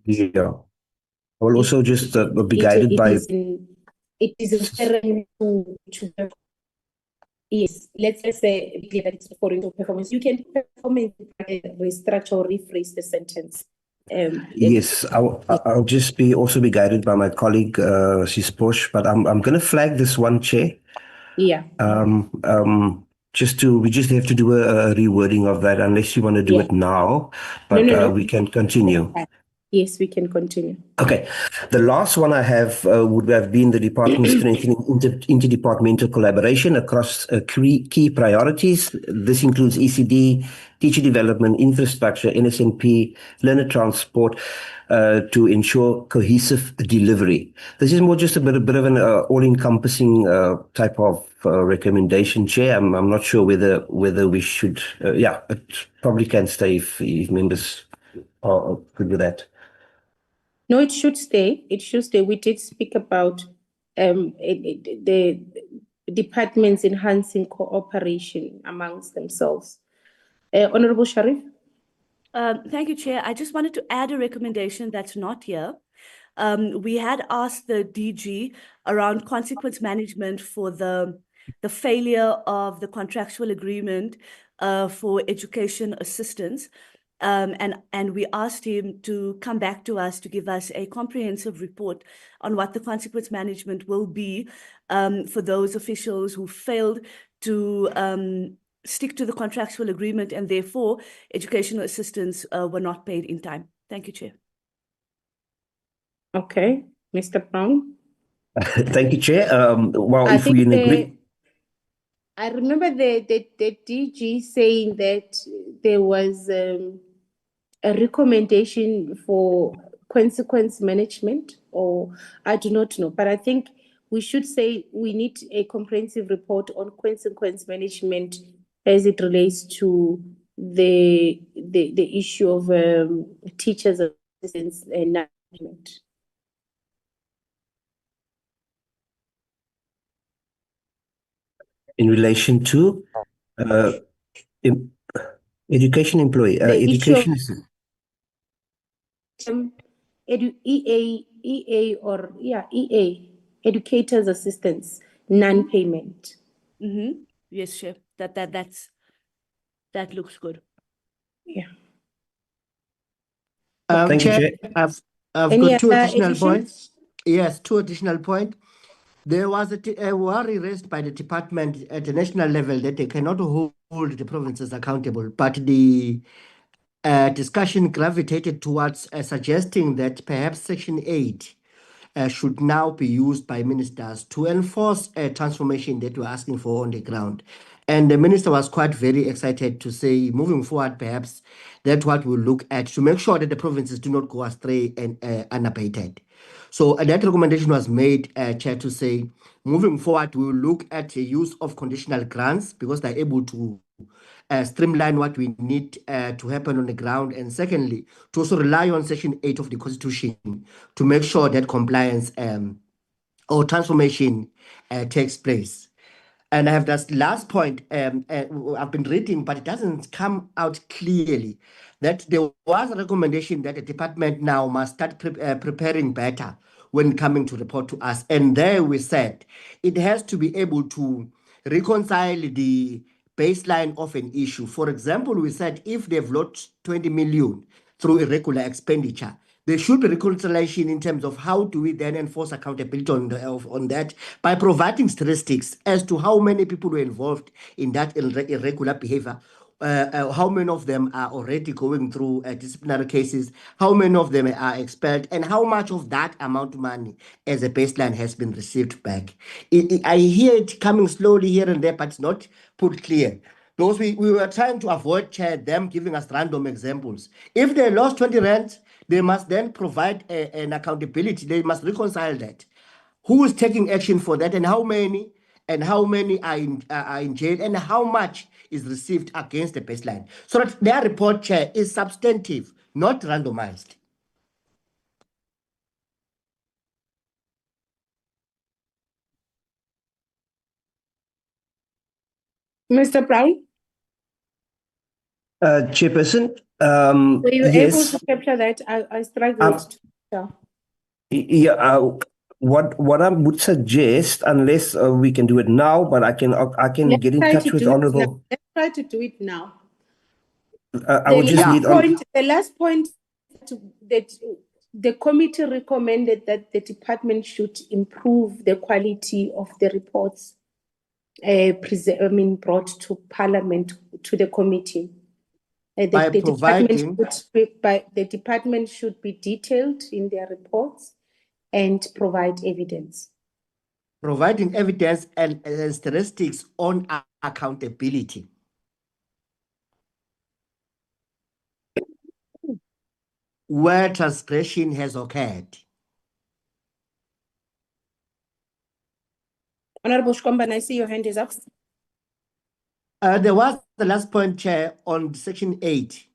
Yeah. I will also just be guided by... it is inherent to yes, let's say clear that it's referring to performance. You can performance restructure or rephrase the sentence. Yes, I'll just also be guided by my colleague, Sis Posh, but I'm going to flag this one, Chair. Yeah. We just have to do a rewording of that, unless you want to do it now, but No. we can continue. Yes, we can continue. Okay. The last one I have would have been the department strengthening interdepartmental collaboration across key priorities. This includes ECD, teacher development, infrastructure, NSNP, learner transport, to ensure cohesive delivery. This is more just a bit of an all-encompassing type of recommendation, Chair. I'm not sure whether we should... it probably can stay if members are good with that. No, it should stay. It should stay. We did speak about the departments enhancing cooperation amongst themselves. Honorable Sharif? Thank you, Chair. I just wanted to add a recommendation that's not here. We had asked the DG around consequence management for the failure of the contractual agreement for education assistance. And we asked him to come back to us to give us a comprehensive report on what the consequence management will be for those officials who failed to stick to the contractual agreement and therefore educational assistance were not paid in time. Thank you, Chair. Okay. Mr. Brown? Thank you, Chair. Well, I if we agree... I remember the DG saying that there was a recommendation for consequence management, or I do not know, but I think we should say we need a comprehensive report on consequence management as it relates to the issue of teachers' assistance and management. In relation to education employee, education... EA, educators' assistance, non-payment. Yes, Chair. That looks good. Yeah. Thank you, Chair, Chair. I've Any got two other additional additions? points. Yes, two additional points. There was a worry raised by the department at the national level that they cannot hold the provinces accountable, but the discussion gravitated towards suggesting that perhaps Section 8 should now be used by ministers to enforce a transformation that we're asking for on the ground. And the minister was quite very excited to say, moving forward, perhaps that's what we'll look at to make sure that the provinces do not go astray and unabated. So that recommendation was made, Chair, to say, moving forward, we will look at the use of conditional grants because they're able to streamline what we need to happen on the ground. And secondly, to also rely on Section 8 of the Constitution to make sure that compliance or transformation takes place. And I have this last point I've been reading, but it doesn't come out clearly, that there was a recommendation that the department now must start preparing better when coming to report to us. And there we said it has to be able to reconcile the baseline of an issue. For example, we said if they've lost 20 million through irregular expenditure, there should be reconciliation in terms of how do we then enforce accountability on that by providing statistics as to how many people were involved in that irregular behavior. How many of them are already going through disciplinary cases, how many of them are expelled, and how much of that amount of money as a baseline has been received back. I hear it coming slowly here and there, but it's not put clear. Those we were trying to avoid, Chair, them giving us random examples. If they lost 20 rands, they must then provide an accountability. They must reconcile that. Who is taking action for that, and how many are in jail, and how much is received against the baseline, so that their report, Chair, is substantive, not randomized. Mr. Brown, Chairperson, were you able yes. to capture that? I struggled to capture. Yeah, what I would suggest, unless we can do it now, but I can Let's get in try touch to with do it now. Honorable. Let's try to do it now. I would just need on. The last point that the committee recommended that the department should improve the quality of the reports brought to Parliament, to the committee. By providing- The department should be detailed in their reports and provide evidence. Providing evidence and statistics on accountability. Where transgression has occurred. Honorable Shkomban, I see your hand is up. There was the last point, Chair, on Section 8,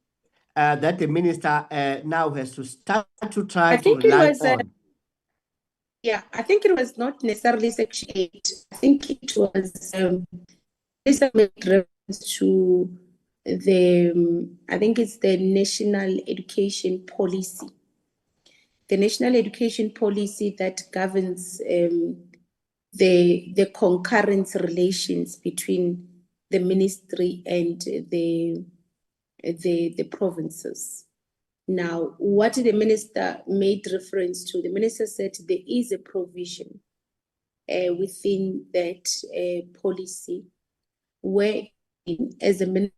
that the minister now has to start to try to rely on. Yeah, I think it was not necessarily Section 8. I think it was this made reference to I think it's the National Education Policy. The National Education Policy that governs the concurrent relations between the ministry and the provinces. Now, what the minister made reference to, the minister said there is a provision within that policy where, as a minister,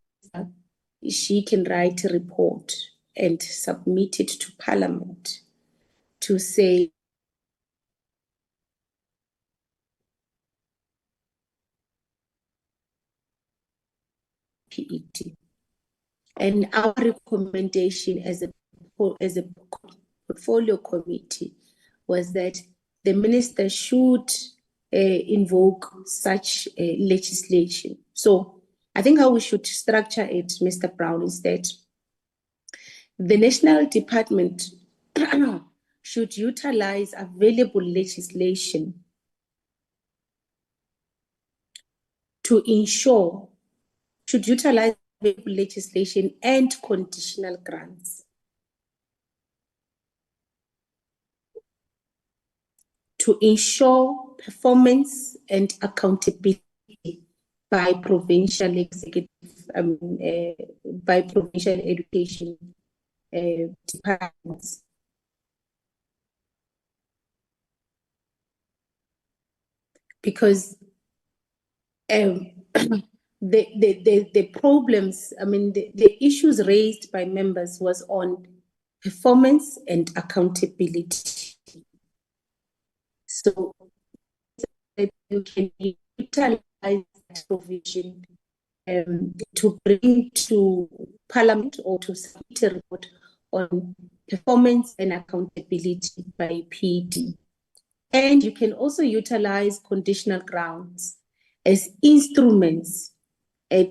she can write a report and submit it to Parliament to say PET. And our recommendation as a portfolio committee was that the minister should invoke such legislation. So I think how we should structure it, Mr. Brown, is that the national department should utilize available legislation to ensure, should utilize legislation and conditional grants to ensure performance and accountability by provincial executive, by provincial education departments. Because the problems, the issues raised by members was on performance and accountability. So that you can utilize that provision to bring to Parliament or to submit a report on performance and accountability by PD. And you can also utilize conditional grounds as instruments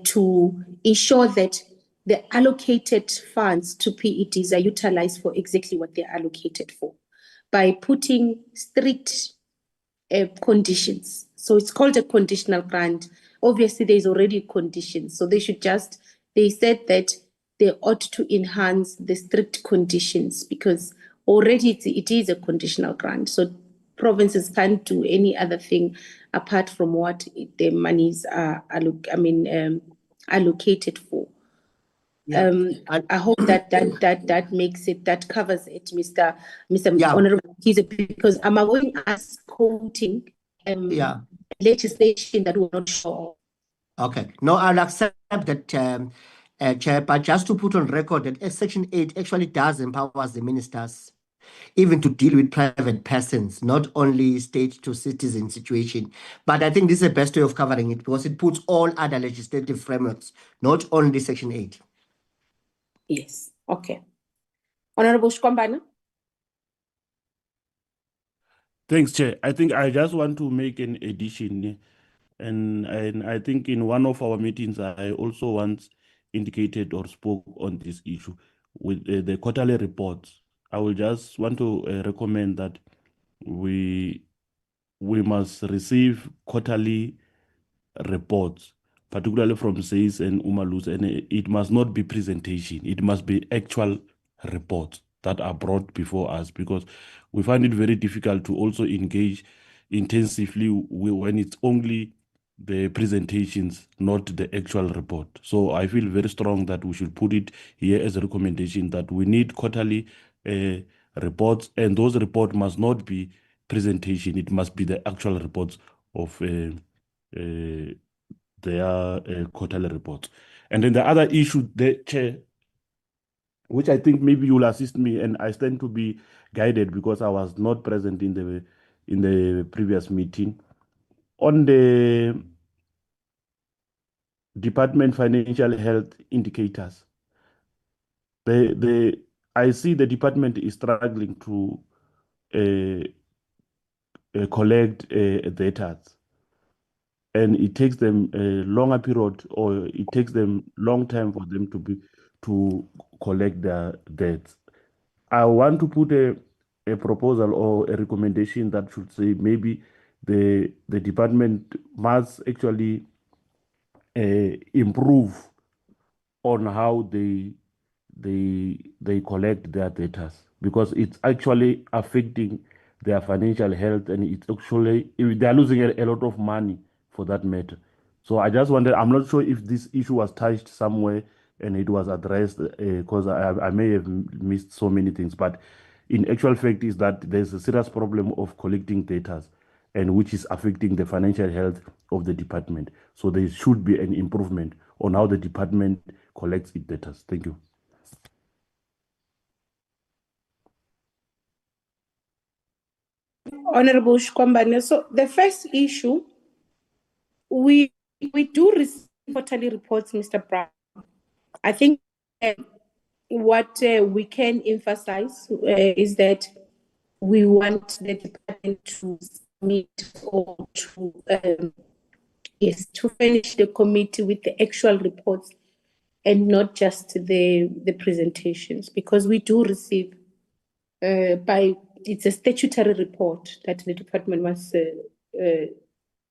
to ensure that the allocated funds to PEDs are utilized for exactly what they're allocated for, by putting strict conditions. So it's called a conditional grant. Obviously, there's already conditions. So they said that they ought to enhance the strict conditions, because already it is a conditional grant. So provinces can't do any other thing apart from what the monies are allocated for. Yeah. I hope that makes it, that covers it, Mr. Yeah. Honorable Kize, because I'm avoiding us quoting Yeah. legislation that we're not sure of. Okay. No, I'll accept that, Chair, but just to put on record that Section 8 actually does empower the ministers even to deal with private persons, not only state to citizen situation. But I think this is the best way of covering it because it puts all other legislative frameworks, not only Section 8. Yes. Okay. Honorable Shkombana. Thanks, Chair. I think I just want to make an addition, and I think in one of our meetings, I also once indicated or spoke on this issue with the quarterly reports. I will just want to recommend that we must receive quarterly reports, particularly from SAIS and Umalus, and it must not be presentation. It must be actual reports that are brought before us, because we find it very difficult to also engage intensively when it's only the presentations, not the actual report. So I feel very strong that we should put it here as a recommendation that we need quarterly reports, and those reports must not be presentation. It must be the actual reports of their quarterly reports. And then the other issue, the Chair, which I think maybe you will assist me, and I stand to be guided because I was not present in the previous meeting, on the department financial health indicators. I see the department is struggling to collect data, and it takes them a longer period, or it takes them long time for them to collect their debts. I want to put a proposal or a recommendation that should say maybe the department must actually improve on how they collect their data, because it's actually affecting their financial health, and it's actually they are losing a lot of money for that matter. So I just wondered, I'm not sure if this issue was touched somewhere and it was addressed, because I may have missed so many things, but in actual fact is that there's a serious problem of collecting data, and which is affecting the financial health of the department. So there should be an improvement on how the department collects its data. Thank you. Honorable Shkombane, so the first issue, we do receive quarterly reports, Mr. Brown. I think what we can emphasize is that we want the department to submit or to to furnish the committee with the actual reports and not just the presentations, because we do receive it's a statutory report that the department must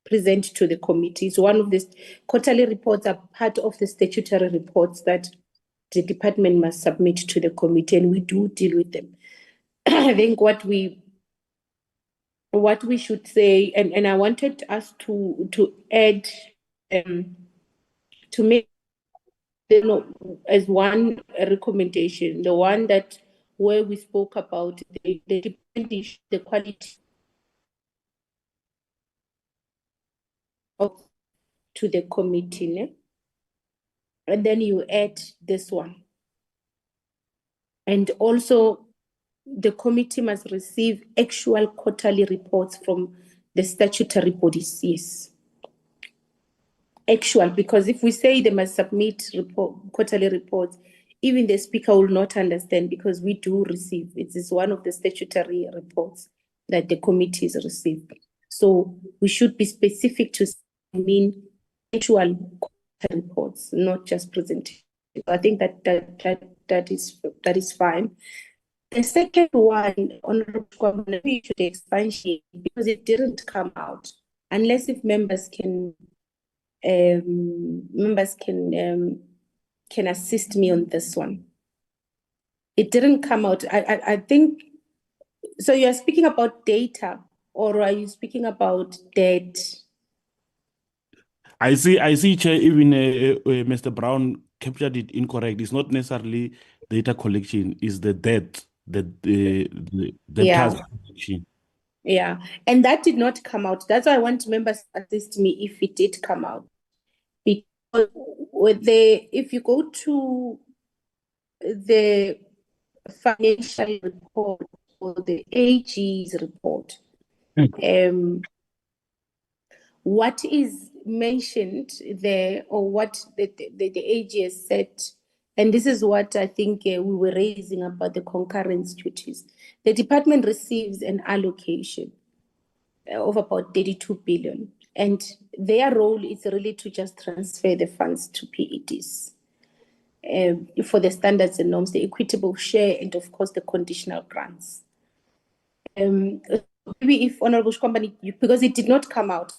present to the committee. So one of the quarterly reports are part of the statutory reports that the department must submit to the committee, and we do deal with them. I think what we should say, and I wanted us to add to make as one recommendation, the one that where we spoke about the quality of to the committee, ne? And then you add this one. And also the committee must receive actual quarterly reports from the statutory bodies, yes. Actual, because if we say they must submit quarterly reports, even the speaker will not understand, because we do receive. It is one of the statutory reports that the committees receive. So we should be specific to mean actual reports, not just presentation. I think that is fine. The second one, Honorable, we should expand, because it didn't come out, unless if members can assist me on this one. It didn't come out. I think So you are speaking about data, or are you speaking about debt? I see, Chair, even Mr. Brown captured it incorrect. It's not necessarily data collection, it's the debt, the Yeah. task collection. Yeah, and that did not come out. That's why I want members to assist me if it did come out. Because if you go to the financial report or the AG's report, what is mentioned there, or what the AG has said, and this is what I think we were raising about the concurrence duties. The department receives an allocation of about 32 billion, and their role is really to just transfer the funds to PEDs for the standards and norms, the equitable share, and of course the conditional grants. Maybe if Honorable Shkwambani, because it did not come out,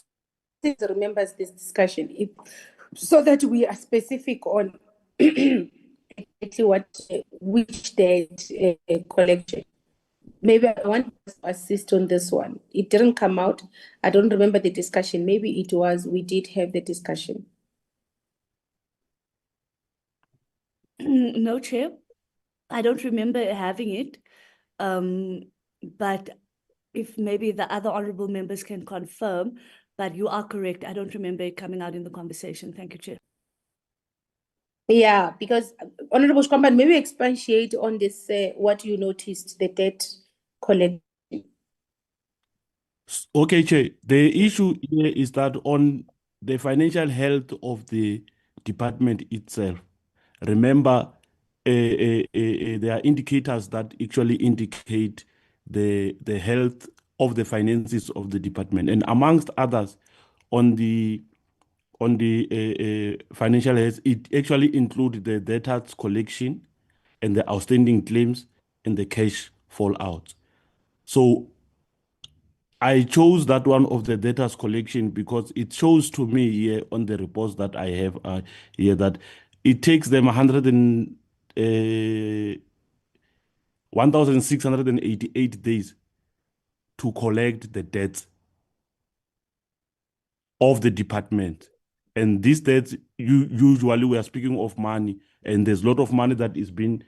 remembers this discussion, so that we are specific on exactly which debt collection. Maybe I want to assist on this one. It didn't come out. I don't remember the discussion. Maybe it was, we did have the discussion. No, Chair. I don't remember having it. But if maybe the other honorable members can confirm, but you are correct. I don't remember it coming out in the conversation. Thank you, Chair. Yeah, because Honorable Shkwambani, maybe expatiate on this, what you noticed, the debt collection. Okay, Chair. The issue here is that on the financial health of the department itself, remember, there are indicators that actually indicate the health of the finances of the department, and amongst others, on the financial health, it actually includes the debtors collection and the outstanding claims and the cash fallout. So I chose that one of the debtors collection because it shows to me here on the reports that I have here that it takes them 1,688 days to collect the debts of the department. And these debts, usually we are speaking of money, and there's a lot of money that is being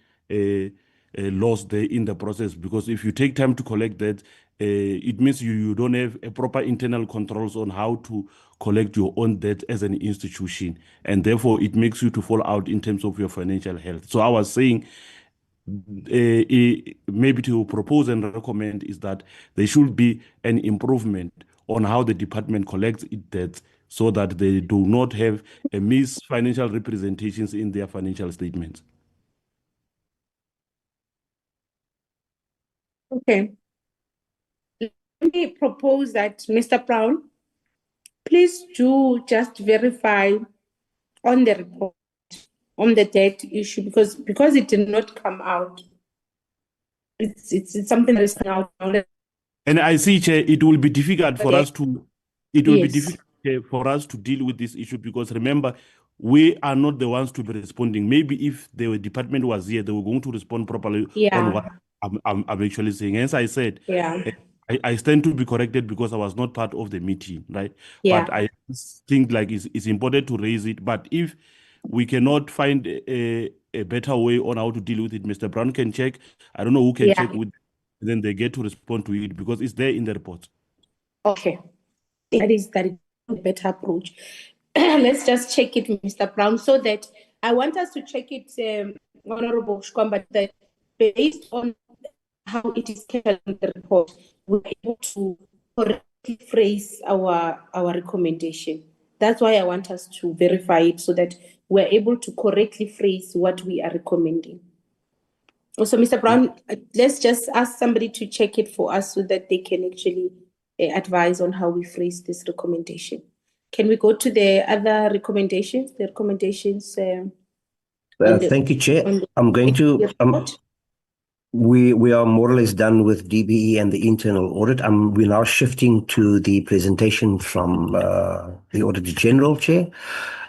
lost there in the process, because if you take time to collect that, it means you don't have a proper internal controls on how to collect your own debt as an institution, and therefore it makes you to fall out in terms of your financial health. So I was saying, maybe to propose and recommend is that there should be an improvement on how the department collects its debts, so that they do not have a mis financial representations in their financial statements. Okay. Let me propose that, Mr. Brown, please do just verify on the report, on the debt issue, because it did not come out. It's something that is now. And I see, Chair, it will be difficult for us to, Yes. for us to deal with this issue, because remember, we are not the ones to be responding. Maybe if the department was here, they were going to respond properly on what I'm actually saying. Hence, I said, Yeah. I stand to be corrected because I was not part of the meeting, right? Yeah. But I think like it's important to raise it. But if we cannot find a better way on how to deal with it, Mr. Brown can check. I don't know who can check with, then they get to respond to it because it's there in the report. Okay. That is a better approach. Let's just check it, Mr. Brown, so that I want us to check it, Honorable Shkwambani, that based on how it is captured in the report, we're able to correctly phrase our recommendation. That's why I want us to verify it, so that we're able to correctly phrase what we are recommending. Also, Mr. Brown, let's just ask somebody to check it for us so that they can actually advise on how we phrase this recommendation. Can we go to the other recommendations? The recommendations. Thank you, Chair. I'm going to. We are more or less done with DBE and the internal audit. We're now shifting to the presentation from the Auditor General, Chair.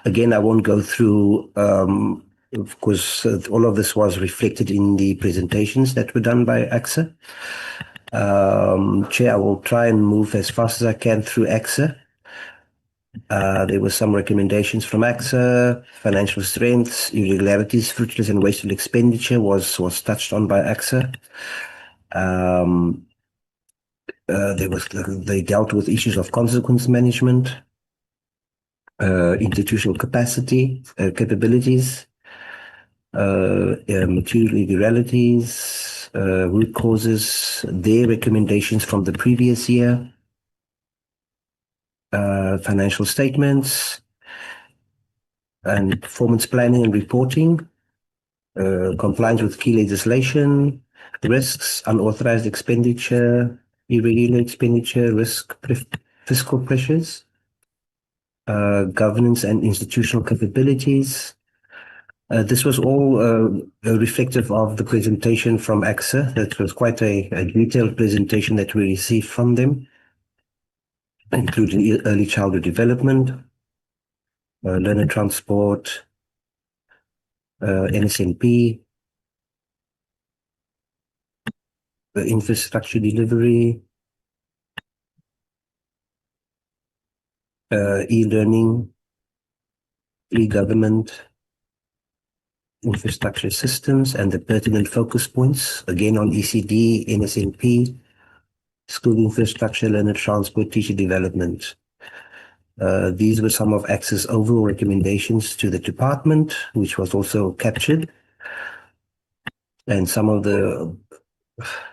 Again, I won't go through, of course, all of this was reflected in the presentations that were done by AXA. Chair, I will try and move as fast as I can through AXA. There were some recommendations from AXA, financial strengths, irregularities, fruitless and wasteful expenditure was touched on by AXA. They dealt with issues of consequence management, institutional capacity, capabilities, material irregularities, root causes, their recommendations from the previous year, financial statements, and performance planning and reporting, compliance with key legislation, risks, unauthorized expenditure, irregular expenditure, fiscal pressures, governance and institutional capabilities. This was all reflective of the presentation from AXA. That was quite a detailed presentation that we received from them, including early childhood development, learner transport, NSNP, infrastructure delivery, e-learning, e-government, infrastructure systems, and the pertinent focus points, again on ECD, NSNP, school infrastructure, learner transport, teacher development. These were some of AXA's overall recommendations to the department, which was also captured, and some of the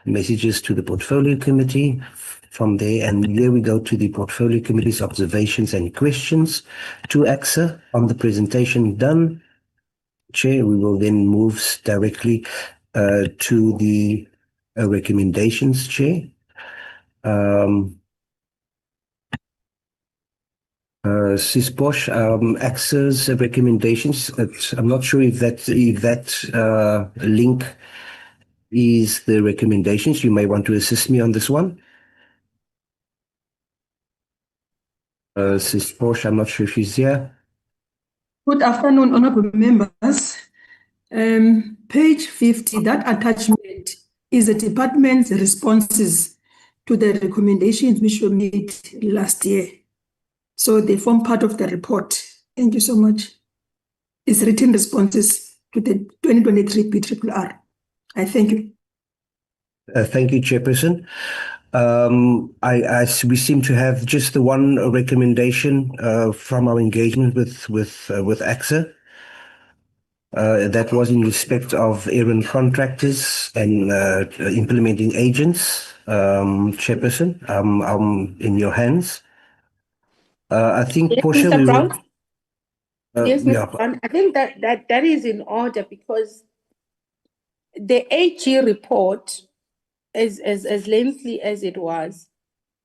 messages to the portfolio committee from there. And there we go to the portfolio committee's observations and questions to AXA on the presentation done. Chair, we will then move directly to the recommendations, Chair. Sis Bosch, AXA's recommendations. I'm not sure if that link is the recommendations. You may want to assist me on this one. Sis Bosch, I'm not sure if she's here. Good afternoon, honorable members. Page 50, that attachment is the department's responses to the recommendations which were made last year. So they form part of the report. Thank you so much. It's written responses to the 2023 BRRR. I thank you. Thank you, Chairperson. We seem to have just the one recommendation from our engagement with AXA. That was in respect of errand contractors and implementing agents. Chairperson, I'm in your hands. I think, Yes, Portia, Mr. we Brown? will. Yes, Yeah. Mr. Brown. I think that is in order because the AG report, as lengthy as it was,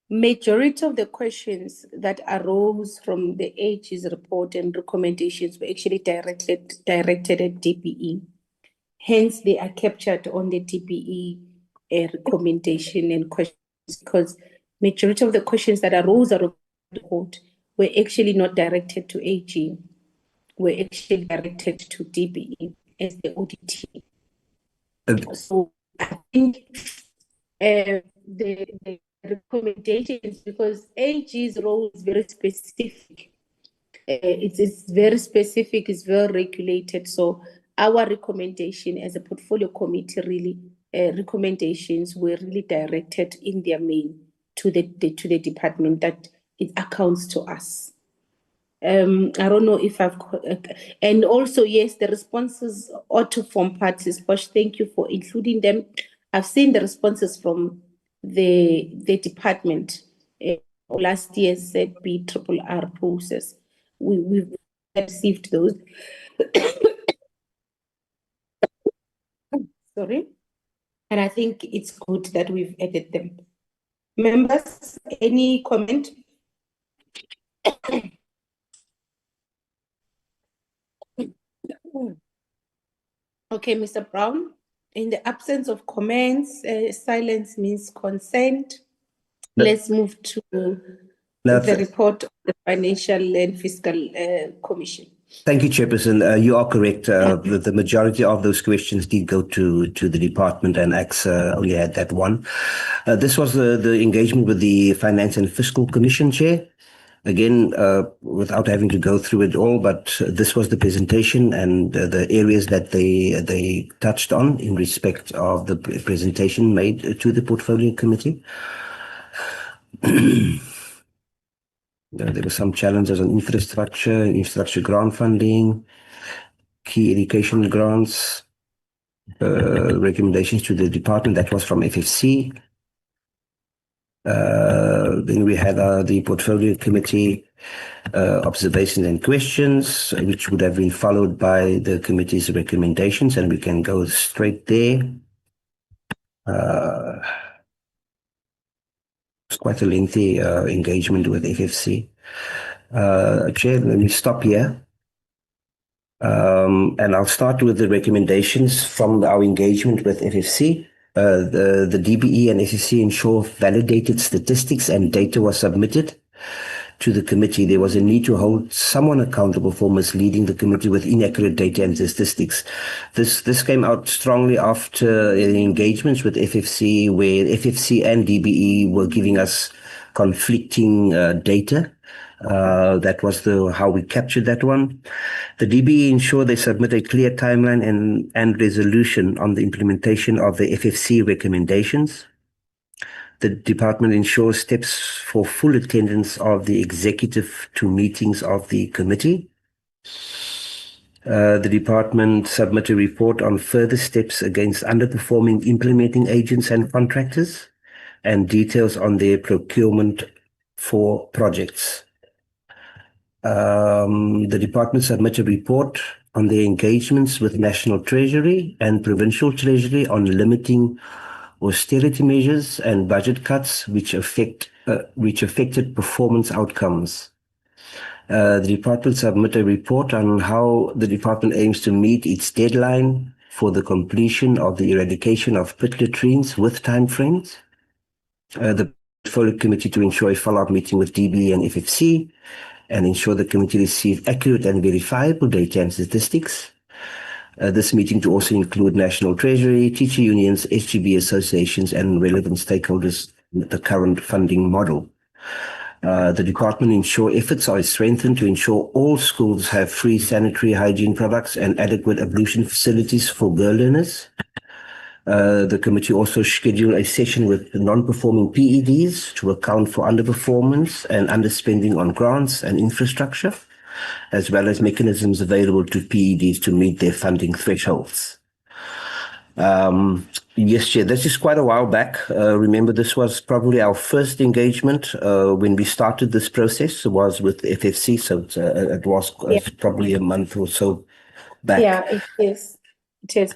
majority of the questions that arose from the AG's report and recommendations were actually directed at DPE. Hence, they are captured on the DPE recommendation and questions because majority of the questions that arose out of the report were actually not directed to AG, were actually directed to DPE as the ODT. So I think the recommendations, because AG's role is very specific. It's very specific, it's very regulated. So our recommendation as a portfolio committee really recommendations were really directed in their main to the department that it accounts to us. I don't know if I've and also yes, the responses ought to form parts. But thank you for including them. I've seen the responses from the department last year's BRRR process. We've received those. Sorry, and I think it's good that we've added them. Members, any comment? Okay, Mr. Brown, in the absence of comments, silence means consent. Let's move to the report of the Financial and Fiscal Commission. Thank you, Chairperson. You are correct. The majority of those questions did go to the department, and AXA only had that one. This was the engagement with the Finance and Fiscal Commission, Chair. Again, without having to go through it all, but this was the presentation and the areas that they touched on in respect of the presentation made to the Portfolio Committee. There were some challenges on infrastructure grant funding, key education grants, recommendations to the department. That was from FFC. Then we had the Portfolio Committee observations and questions, which would have been followed by the committee's recommendations, and we can go straight there. It's quite a lengthy engagement with FFC. Chair, let me stop here. And I'll start with the recommendations from our engagement with FFC. The DBE and SEC ensure validated statistics and data was submitted to the committee. There was a need to hold someone accountable for misleading the committee with inaccurate data and statistics. This came out strongly after engagements with FFC, where FFC and DBE were giving us conflicting data. That was how we captured that one. The DBE ensured they submit a clear timeline and resolution on the implementation of the FFC recommendations. The department ensures steps for full attendance of the executive to meetings of the committee. The department submit a report on further steps against underperforming implementing agents and contractors, and details on their procurement for projects. The department submit a report on their engagements with National Treasury and Provincial Treasury on limiting austerity measures and budget cuts which affected performance outcomes. The department submit a report on how the department aims to meet its deadline for the completion of the eradication of pit latrines with timeframes. The Portfolio Committee to ensure a follow-up meeting with DBE and FFC and ensure the committee receive accurate and verifiable data and statistics. This meeting to also include National Treasury, teacher unions, SGB associations, and relevant stakeholders with the current funding model. The department ensure efforts are strengthened to ensure all schools have free sanitary hygiene products and adequate ablution facilities for girl learners. The committee also scheduled a session with non-performing PEDs to account for underperformance and underspending on grants and infrastructure, as well as mechanisms available to PEDs to meet their funding thresholds. Yes, Chair, this is quite a while back. Remember, this was probably our first engagement when we started this process. It was with FFC, so it was probably a month or so back. Yeah, it is. It is.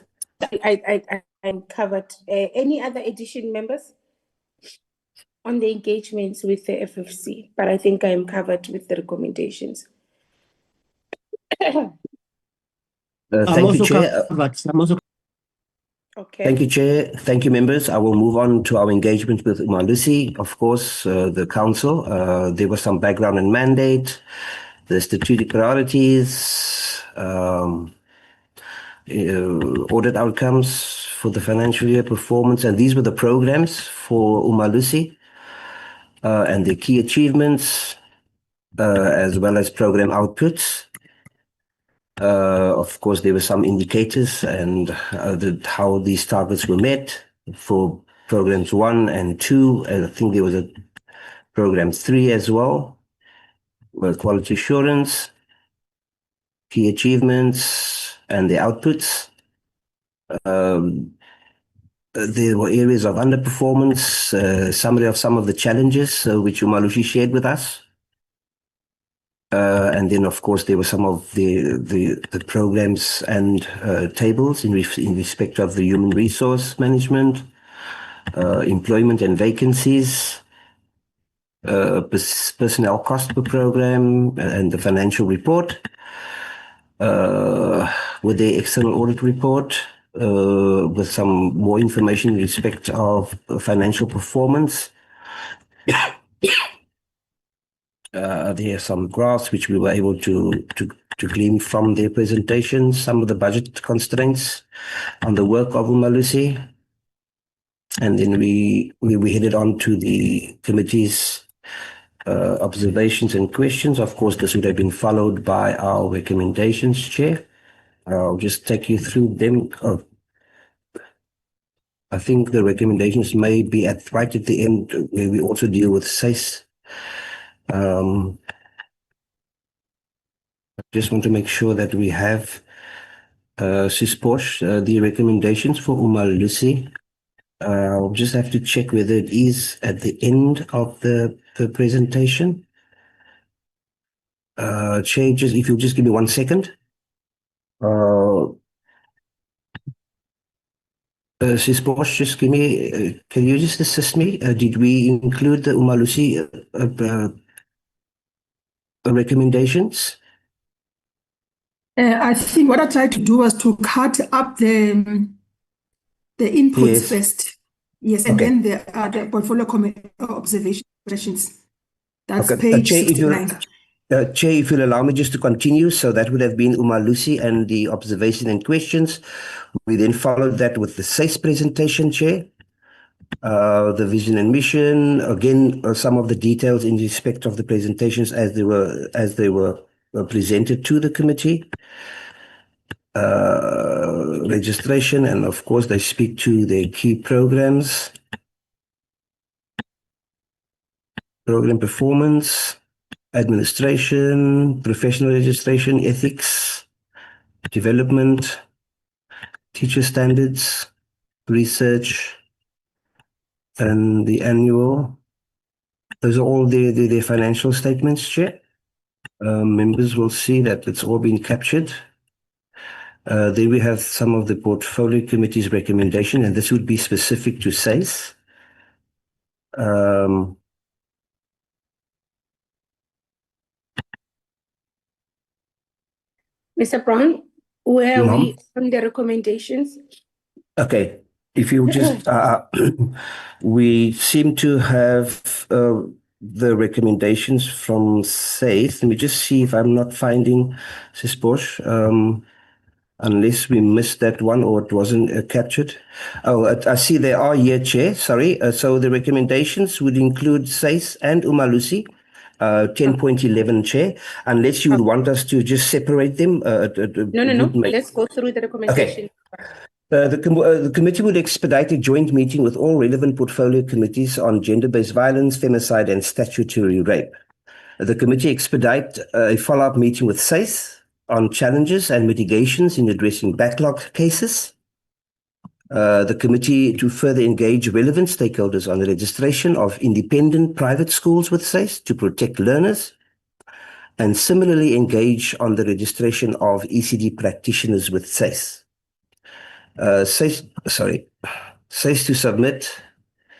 I'm covered. Any other addition, members, on the engagements with the FFC? But I think I am covered with the recommendations. Thank you, Chair. Okay. Thank you, Chair. Thank you, members. I will move on to our engagement with Umalusi. Of course, the council. There was some background and mandate, the strategic priorities, audit outcomes for the financial year performance, and these were the programs for Umalusi and the key achievements, as well as program outputs. Of course, there were some indicators and how these targets were met for programs 1 and 2, and I think there was a program 3 as well, quality assurance, key achievements, and the outputs. There were areas of underperformance, summary of some of the challenges which Umalusi shared with us. And then, of course, there were some of the programs and tables in respect of the human resource management, employment and vacancies, personnel cost per program, and the financial report, with the external audit report, with some more information in respect of financial performance. There are some graphs which we were able to to glean from their presentations, some of the budget constraints on the work of Umalusi. And then we headed on to the committee's observations and questions. Of course, this would have been followed by our recommendations, Chair. I'll just take you through them. I think the recommendations may be right at the end, where we also deal with SACE. I just want to make sure that we have Sisposh, the recommendations for Umalusi. I'll just have to check whether it is at the end of the presentation. Chair, if you'll just give me 1 second. Sisposh, just give me, can you just assist me? Did we include the Umalusi recommendations? I think what I tried to do was to cut up the inputs Yes. first. Yes, and Okay. then the portfolio observation questions. That's Okay. page Chair, 69. Chair, if you'll allow me just to continue, so that would have been Umalusi and the observation and questions. We then followed that with the SACE presentation, Chair. The vision and mission, again, some of the details in respect of the presentations as they were presented to the committee. Registration, and of course they speak to their key programs, program performance, administration, professional registration, ethics, development, teacher standards, research, and the annual. Those are all their financial statements, Chair. Members will see that it's all been captured. Then we have some of the portfolio committee's recommendation, and this would be specific to SACE. Mr. Brown, where are we on the recommendations? Okay, if you just, we seem to have the recommendations from SACE. Let me just see if I'm not finding Sisposh, unless we missed that one or it wasn't captured. Oh, I see they are here, Chair, sorry. So the recommendations would include SACE and Umalusi. 10.11, Chair, unless you would want us to just separate them. No. Let's go through the recommendation. Okay. The committee would expedite a joint meeting with all relevant portfolio committees on gender-based violence, femicide, and statutory rape. The committee expedite a follow-up meeting with SACE on challenges and mitigations in addressing backlog cases. The committee to further engage relevant stakeholders on the registration of independent private schools with SACE to protect learners, and similarly engage on the registration of ECD practitioners with SACE. SACE to submit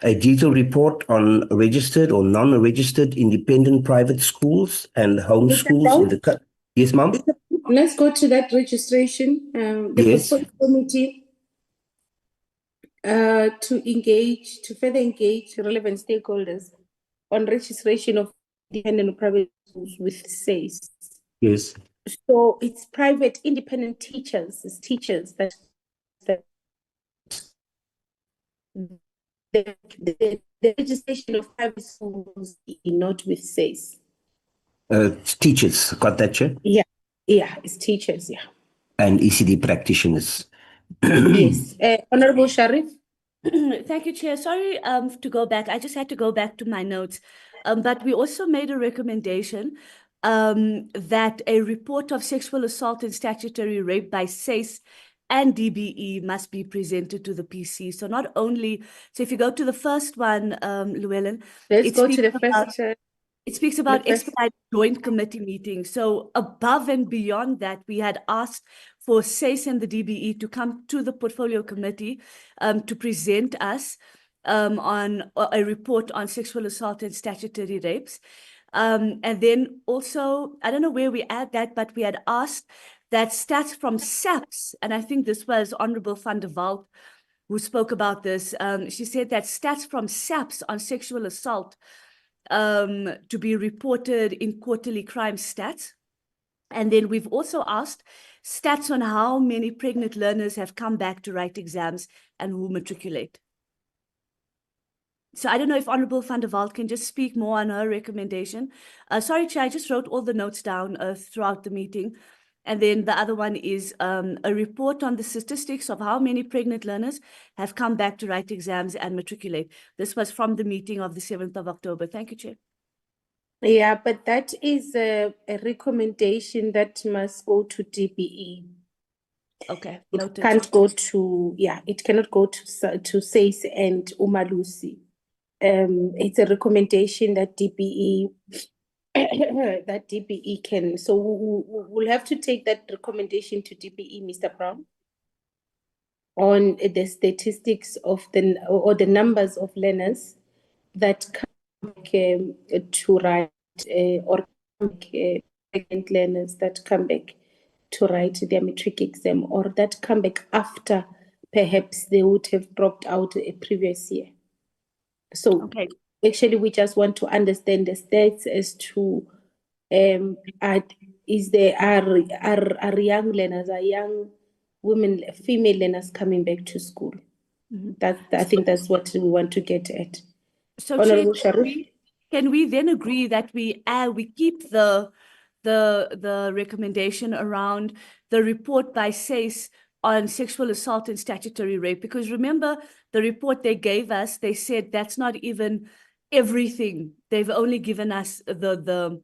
a detailed report on registered or non-registered independent private schools and home schools in the... Yes, ma'am? Let's go to that registration. The Yes. portfolio committee to further engage relevant stakeholders on registration of independent private schools with SACE. Yes. So it's private independent teachers, it's teachers that the registration of private schools is not with SACE. Teachers, got that, Chair? Yeah, it's teachers, yeah. And ECD practitioners. Yes. Honorable Sharif. Thank you, Chair. Sorry to go back. I just had to go back to my notes. But we also made a recommendation that a report of sexual assault and statutory rape by SACE and DBE must be presented to the PC. So not only, so if you go to the first one, Llewellyn. Let's go to the first. It speaks about expedited joint committee meetings. So above and beyond that, we had asked for SACE and the DBE to come to the portfolio committee to present us on a report on sexual assault and statutory rapes. And then also, I don't know where we add that, but we had asked that stats from SAPS, and I think this was Honorable van der Walt who spoke about this. She said that stats from SAPS on sexual assault to be reported in quarterly crime stats. And then we've also asked stats on how many pregnant learners have come back to write exams and who matriculate. So I don't know if Honorable van der Walt can just speak more on her recommendation. Sorry, Chair, I just wrote all the notes down throughout the meeting. And then the other one is a report on the statistics of how many pregnant learners have come back to write exams and matriculate. This was from the meeting of the 7th of October. Thank you, Chair. Yeah, but that is a recommendation that must go to DBE. Okay, It noted. can't go to, it cannot go to SACE and Umalusi. It's a recommendation that DBE that DBE can. So we'll have to take that recommendation to DBE, Mr. Brown, on the statistics of the numbers of learners that come back to write or pregnant learners that come back to write their matric exam, or that come back after perhaps they would have dropped out a previous year. So Okay. actually, we just want to understand the stats as to are young learners, are young women, female learners coming back to school. I think that's what we want to get at. So, Honorable Chair, Sharif? can we then agree that we keep the recommendation around the report by SACE on sexual assault and statutory rape? Because remember the report they gave us, they said that's not even everything. They've only given us the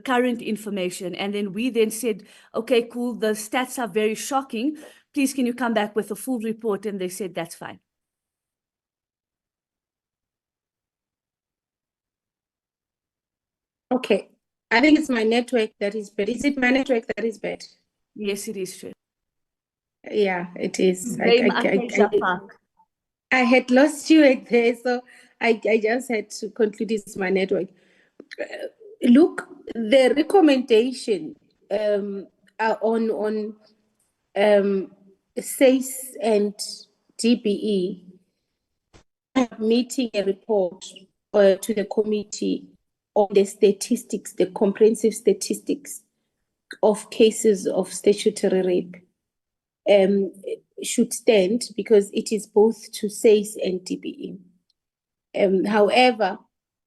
current information. And then we then said, okay, cool, the stats are very shocking. Please, can you come back with a full report? And they said, that's fine. Okay. I think it's my network that is bad. Is it my network that is bad? Yes, it is true. Yeah, it is. I had lost you at there, so I just had to conclude it's my network. Look, the recommendation on SACE and DBE meeting a report to the committee on the statistics, the comprehensive statistics of cases of statutory rape should stand because it is both to SACE and DBE. However,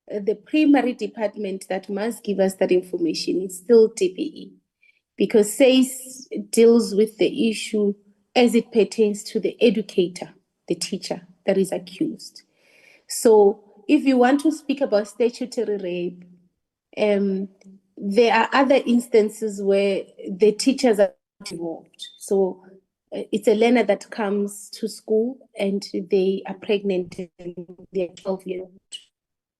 the primary department that must give us that information is still DBE, because SACE deals with the issue as it pertains to the educator, the teacher that is accused. So if you want to speak about statutory rape, there are other instances where the teachers are involved. So it's a learner that comes to school and they are pregnant and they're 12 years old.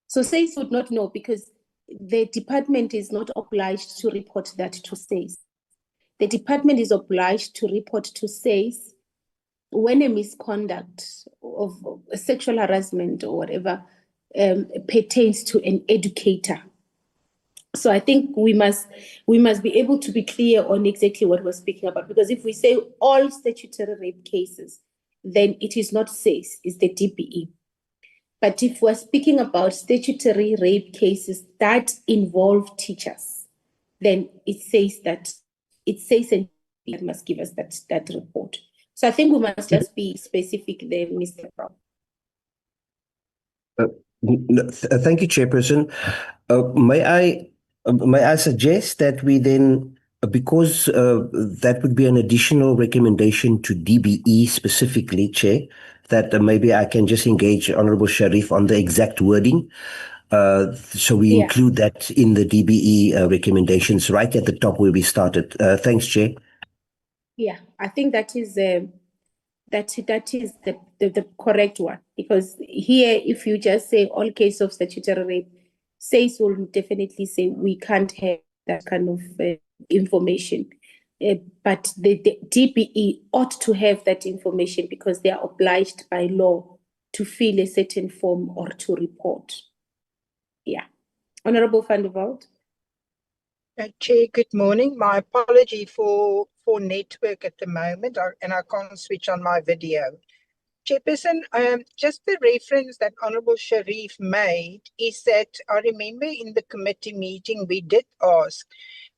So SACE would not know because the department is not obliged to report that to SACE. The department is obliged to report to SACE when a misconduct of sexual harassment or whatever pertains to an educator. So I think we must be able to be clear on exactly what we're speaking about, because if we say all statutory rape cases, then it is not SACE, it's the DBE. But if we're speaking about statutory rape cases that involve teachers, then it says and it must give us that report. So I think we must just be specific there, Mr. Brown. Thank you, Chairperson. May I suggest that we then, because that would be an additional recommendation to DBE specifically, Chair, that maybe I can just engage Honorable Sharif on the exact wording. So we include that in the DBE recommendations right at the top where we started. Thanks, Chair. Yeah, I think that is the correct one, because here, if you just say all cases of statutory rape, SACE will definitely say we can't have that kind of information. But the DBE ought to have that information because they are obliged by law to fill a certain form or to report. Yeah. Honorable van der Walt. Chair, good morning. My apology for network at the moment, and I can't switch on my video. Chairperson, just the reference that Honorable Sharif made is that I remember in the committee meeting we did ask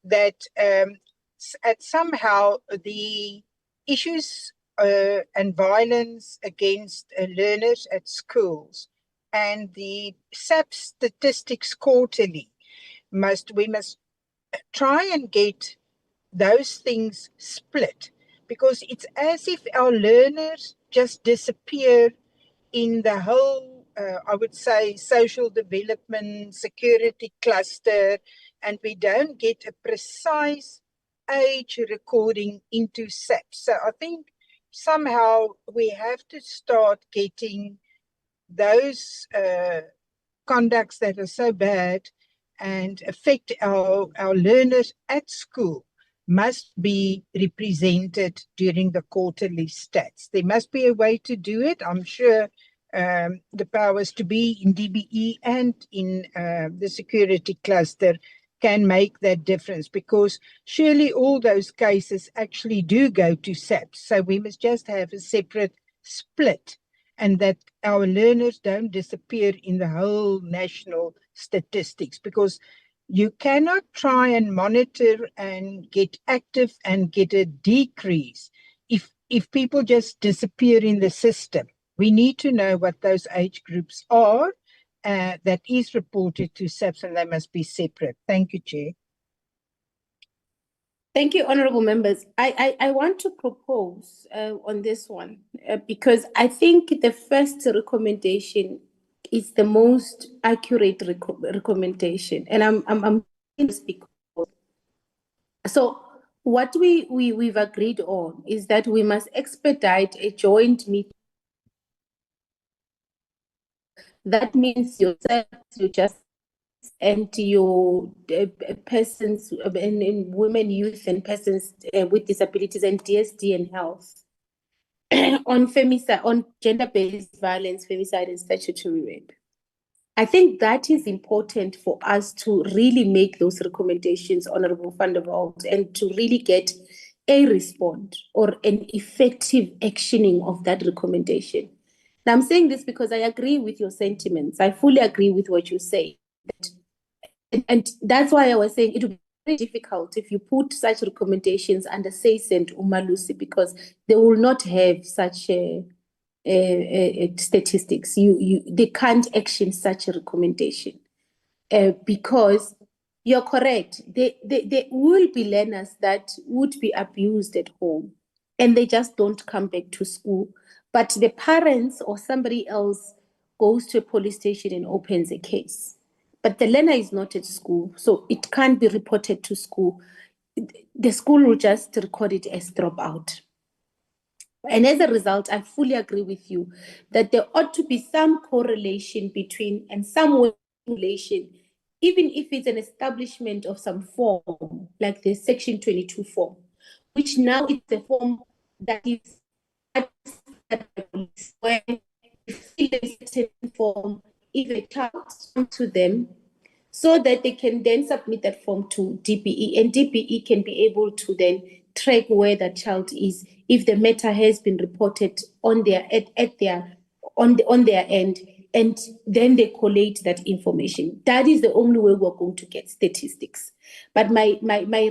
that at somehow the issues and violence against learners at schools and the SAP statistics quarterly we must try and get those things split, because it's as if our learners just disappear in the whole, I would say, social development, security cluster, and we don't get a precise age recording into SAP. So I think somehow we have to start getting those conducts that are so bad and affect our learners at school must be represented during the quarterly stats. There must be a way to do it. I'm sure the powers to be in DBE and in the security cluster can make that difference, because surely all those cases actually do go to SAPS. So we must just have a separate split, and that our learners don't disappear in the whole national statistics, because you cannot try and monitor and get active and get a decrease if people just disappear in the system. We need to know what those age groups are that is reported to SAPS, and they must be separate. Thank you, Chair. Thank you, honorable members. I want to propose on this one because I think the first recommendation is the most accurate recommendation, and I'm because so what we've agreed on is that we must expedite a joint meeting. That means yourself, you just and your persons and women, youth, and persons with disabilities, and DSD and health on femicide, on gender-based violence, femicide, and statutory rape. I think that is important for us to really make those recommendations, Honorable Van der Walt, and to really get a response or an effective actioning of that recommendation. Now, I'm saying this because I agree with your sentiments. I fully agree with what you say. And that's why I was saying it would be very difficult if you put such recommendations under SACE and Umalusi, because they will not have such statistics. They can't action such a recommendation because you're correct. There will be learners that would be abused at home and they just don't come back to school. But the parents or somebody else goes to a police station and opens a case. But the learner is not at school, so it can't be reported to school. The school will just record it as dropout. And as a result, I fully agree with you that there ought to be some correlation between and some relation, even if it's an establishment of some form, like the Section 22 form, which now is a form that is where if a certain form, if a child comes to them, so that they can then submit that form to DPE, and DPE can be able to then track where that child is if the matter has been reported on their on their end, and then they collate that information. That is the only way we're going to get statistics. But my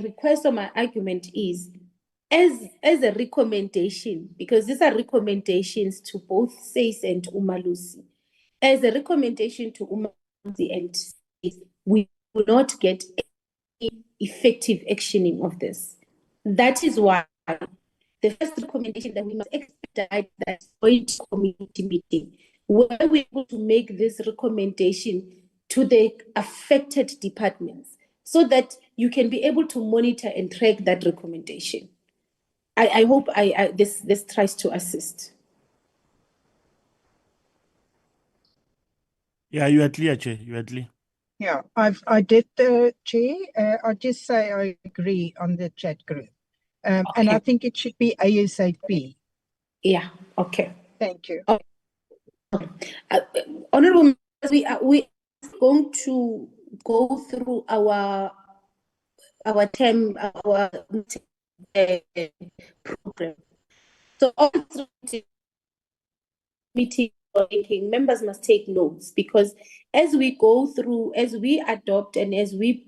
request or my argument is, as a recommendation, because these are recommendations to both SACE and Umalusi, as a recommendation to Umalusi and SACE, we will not get any effective actioning of this. That is why the first recommendation that we must expedite that joint committee meeting, where we're able to make this recommendation to the affected departments, so that you can be able to monitor and track that recommendation. I hope this tries to assist. Yeah, you are clear, Chair. You are clear. Yeah, I did, Chair. I just say I agree on the chat group. And I think it should be ASAP. Yeah, okay. Thank you. Honorable members, we are going to go through our program. So meeting or making, members must take notes, because as we go through, as we adopt and as we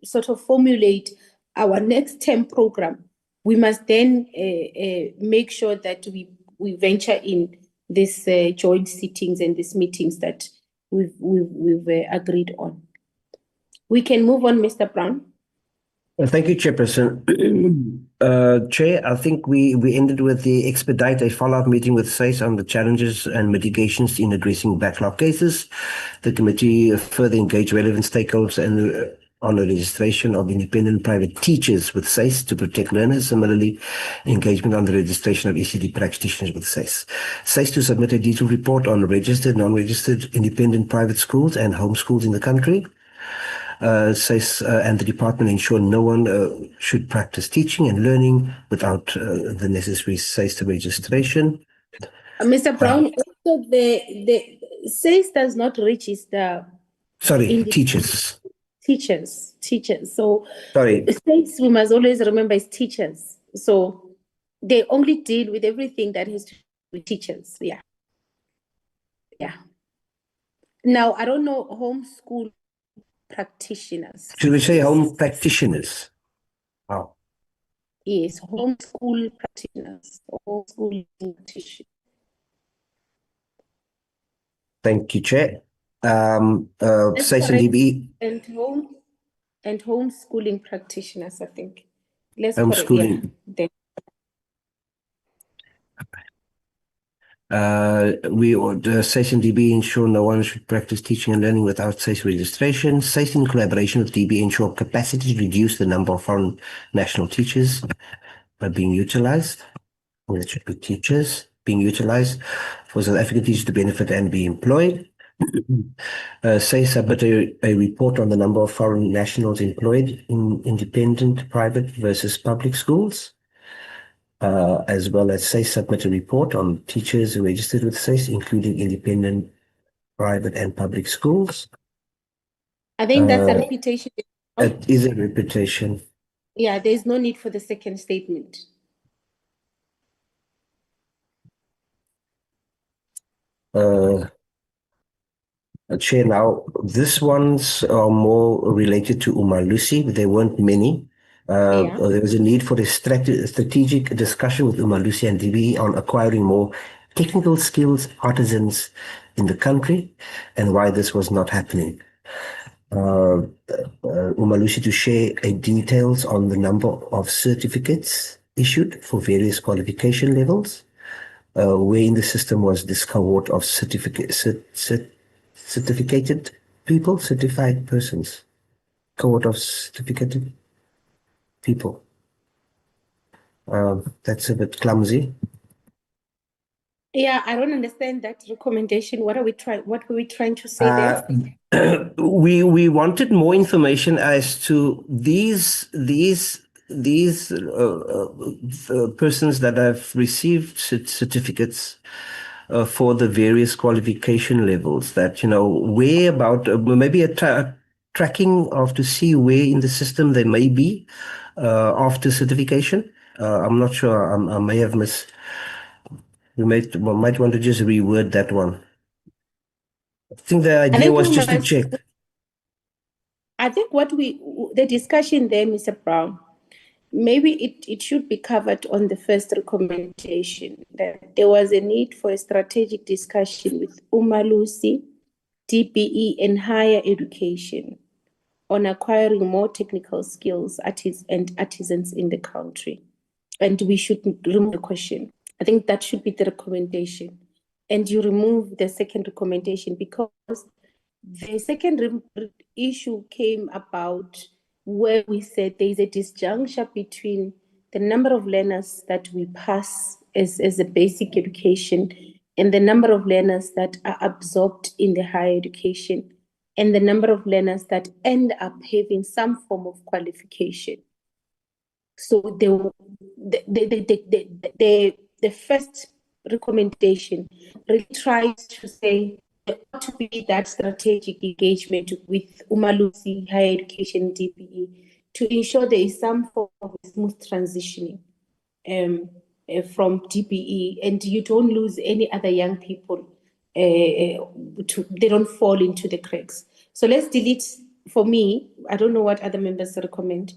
sort of formulate our next term program, we must then make sure that we venture in these joint sittings and these meetings that we've agreed on. We can move on, Mr. Brown. Thank you, Chairperson. Chair, I think we ended with the expedite a follow-up meeting with SACE on the challenges and mitigations in addressing backlog cases. The committee further engaged relevant stakeholders and on the registration of independent private teachers with SACE to protect learners. Similarly, engagement on the registration of ECD practitioners with SACE. SACE to submit a detailed report on registered, non-registered independent private schools and homeschools in the country. SACE and the department ensure no one should practice teaching and learning without the necessary SACE registration. Mr. Brown, also the SACE does not register. Sorry, teachers. Teachers. So sorry, SACE, we must always remember, is teachers. So they only deal with everything that has to do with teachers. Yeah. Now, I don't know, homeschool practitioners. Should we say home practitioners? Wow. Yes, homeschool practitioners. Homeschool practitioners. Thank you, Chair. SACE and DB. And homeschooling practitioners, I think. Let's homeschooling. We order SACE and DB ensure no one should practice teaching and learning without SACE registration. SACE in collaboration with DB ensure capacity to reduce the number of foreign national teachers by being utilized. Or it should be teachers being utilized for South African teachers to benefit and be employed. SACE submit a report on the number of foreign nationals employed in independent, private versus public schools. As well as SACE submit a report on teachers who registered with SACE, including independent, private and public schools. I think that's a repetition. It is a repetition. Yeah, there's no need for the second statement. Chair, now this ones are more related to Umalusi. There weren't many. There was a need for a strategic discussion with Umalusi and DB on acquiring more technical skills artisans in the country and why this was not happening. Umalusi to share details on the number of certificates issued for various qualification levels, where in the system was this cohort of certificated people, certified persons, cohort of certificated people. That's a bit clumsy. Yeah, I don't understand that recommendation. What were we trying to say there? We wanted more information as to these persons that have received certificates for the various qualification levels. That, you know, where about maybe a tracking of to see where in the system they may be after certification. I'm not sure. I may have missed. We might want to just reword that one. I think the idea was just to check. I think the discussion there, Mr. Brown, maybe it should be covered on the first recommendation, that there was a need for a strategic discussion with Umalusi, DPE, and higher education on acquiring more technical skills and artisans in the country. And we should remove the question. I think that should be the recommendation. And you remove the second recommendation, because the second issue came about where we said there is a disjuncture between the number of learners that we pass as a basic education and the number of learners that are absorbed in the higher education and the number of learners that end up having some form of qualification. So the first recommendation really tries to say there ought to be that strategic engagement with Umalusi, higher education, DPE, to ensure there is some form of smooth transitioning. from DBE, and you don't lose any other young people. They don't fall into the cracks. So let's delete. For me, I don't know what other members recommend.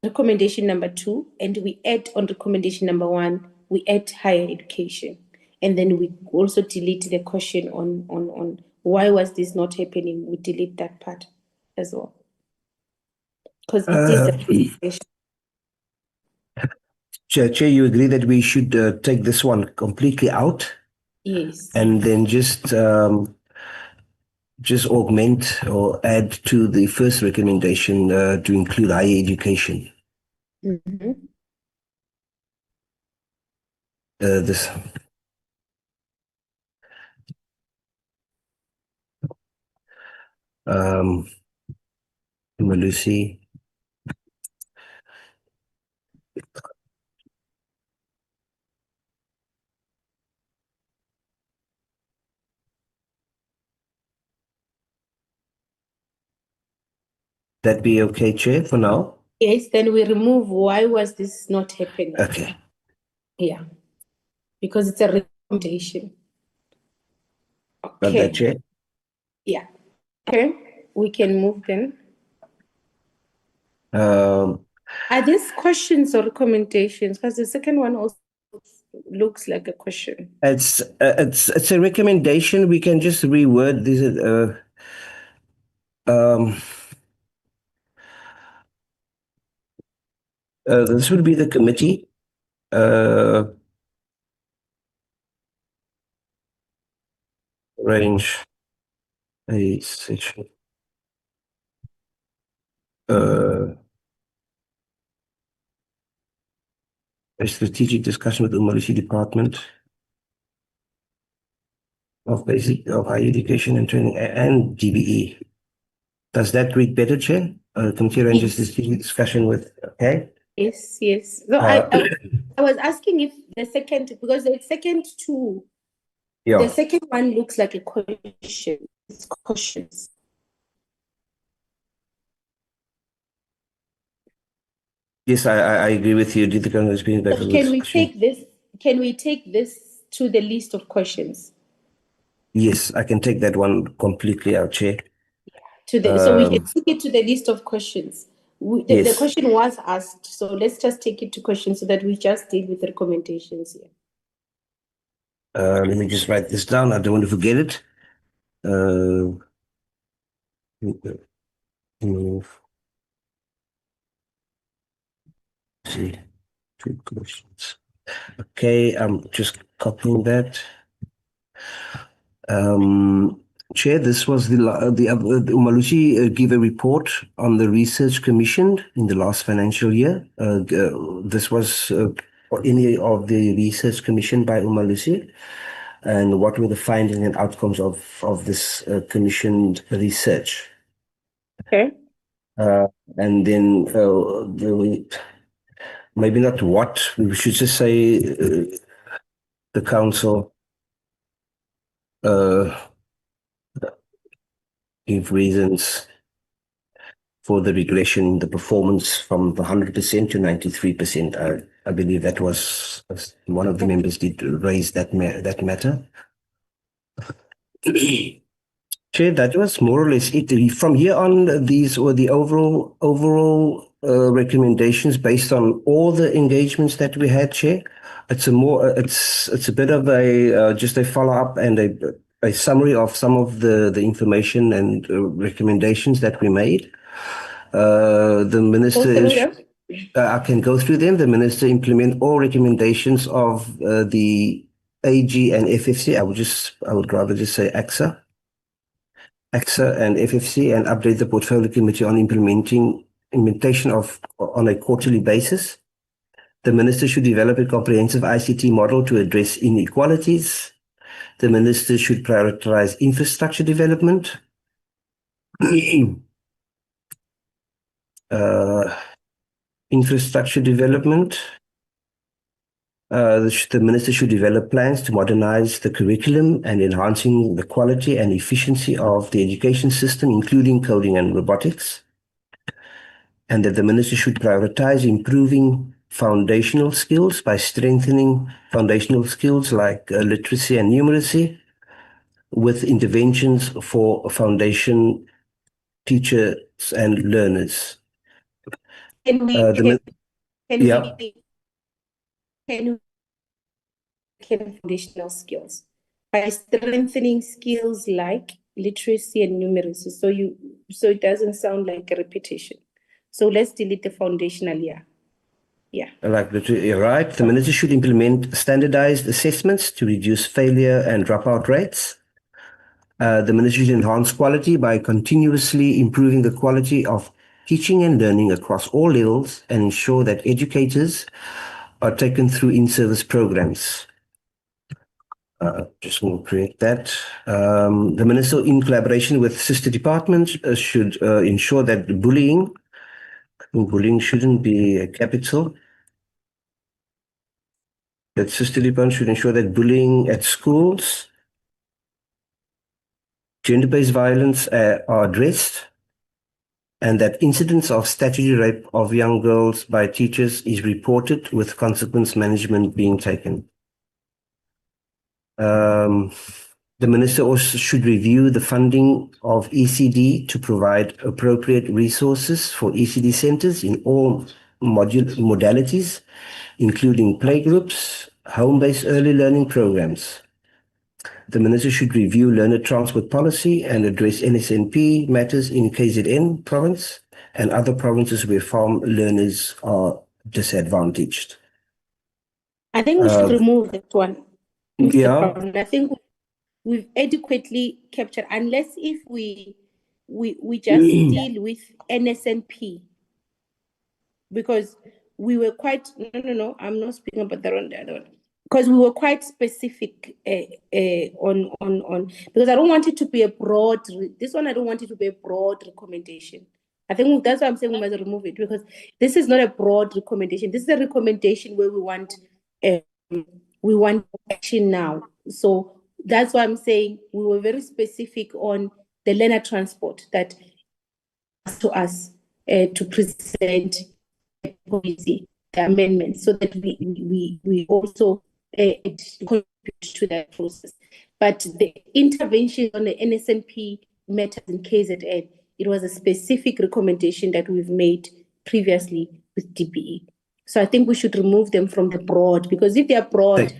Recommendation number 2, and we add on recommendation number 1, we add higher education. And then we also delete the question on why was this not happening. We delete that part as well. Because it is a presentation. Chair, you agree that we should take this one completely out Yes. and then just augment or add to the first recommendation to include higher education. This Lucy. That be okay, Chair, for now? Yes, then we remove why was this not happening. Okay. Yeah, because it's a recommendation. Got that, Okay. Chair? Yeah. Okay, we can move then. Are these questions or recommendations? Because the second one also looks like a question. It's a recommendation. We can just reword this. This would be the committee. Range a section. A strategic discussion with the Umalusi Department of Higher Education and Training and DBE. Does that read better, Chair? Committee arranges strategic discussion with, okay? Yes, yes. So I was asking if the second, because the second two, the second one looks like a question. It's questions. Yes, I agree with you. Did the Congress being back? Can we take this? Can we take this to the list of questions? Yes, I can take that one completely out, Chair. So we can take it to the list of questions. The question was asked, so let's just take it to questions so that we just deal with the recommendations here. Let me just write this down. I don't want to forget it. See, 2 questions. Okay, I'm just copying that. Chair, this was the Umalusi gave a report on the research commissioned in the last financial year. This was any of the research commissioned by Umalusi, and what were the findings and outcomes of this commissioned research? Okay. And then maybe not what, we should just say the council give reasons for the regression in the performance from the 100% to 93%. I believe that was one of the members did raise that matter. Chair, that was more or less it. From here on, these were the overall recommendations based on all the engagements that we had, Chair. It's a bit of a just a follow up and a summary of some of the information and recommendations that we made. The minister, I can go through them. The minister implement all recommendations of the AG and FFC. I would rather just say AXA and FFC, and update the portfolio committee on implementation on a quarterly basis. The minister should develop a comprehensive ICT model to address inequalities. The minister should prioritize infrastructure development. Infrastructure development. The minister should develop plans to modernize the curriculum and enhancing the quality and efficiency of the education system, including coding and robotics. And that the minister should prioritize improving foundational skills by strengthening foundational skills like literacy and numeracy with interventions for foundation teachers and learners. Can we, Uh, the min- can yeah. we, can foundational skills by strengthening skills like literacy and numeracy. So it doesn't sound like a repetition. So let's delete the foundational year. Yeah. Like you're right. The minister should implement standardized assessments to reduce failure and dropout rates. The ministry should enhance quality by continuously improving the quality of teaching and learning across all levels and ensure that educators are taken through in-service programs. Just want to create that. The minister, in collaboration with sister departments, should ensure that bullying shouldn't be a capital. That sister departments should ensure that bullying at schools, gender-based violence are addressed, and that incidents of statutory rape of young girls by teachers is reported with consequence management being taken. The minister also should review the funding of ECD to provide appropriate resources for ECD centers in all modalities, including playgroups, home-based early learning programs. The minister should review learner transport policy and address NSNP matters in KZN province and other provinces where farm learners are disadvantaged. I think we should remove that one. Mr. Yeah. Brown. I think we've adequately captured, unless if we just deal with NSNP, because we were quite, no, I'm not speaking about the other one. Because we were quite specific on, because I don't want it to be a broad, this one I don't want it to be a broad recommendation. I think that's why I'm saying we must remove it, because this is not a broad recommendation. This is a recommendation where we want action now. So that's why I'm saying we were very specific on the learner transport that to us to present policy, the amendment, so that we also contribute to that process. But the intervention on the NSNP matters in KZN, it was a specific recommendation that we've made previously with DBE. So I think we should remove them from the broad, because if they are broad,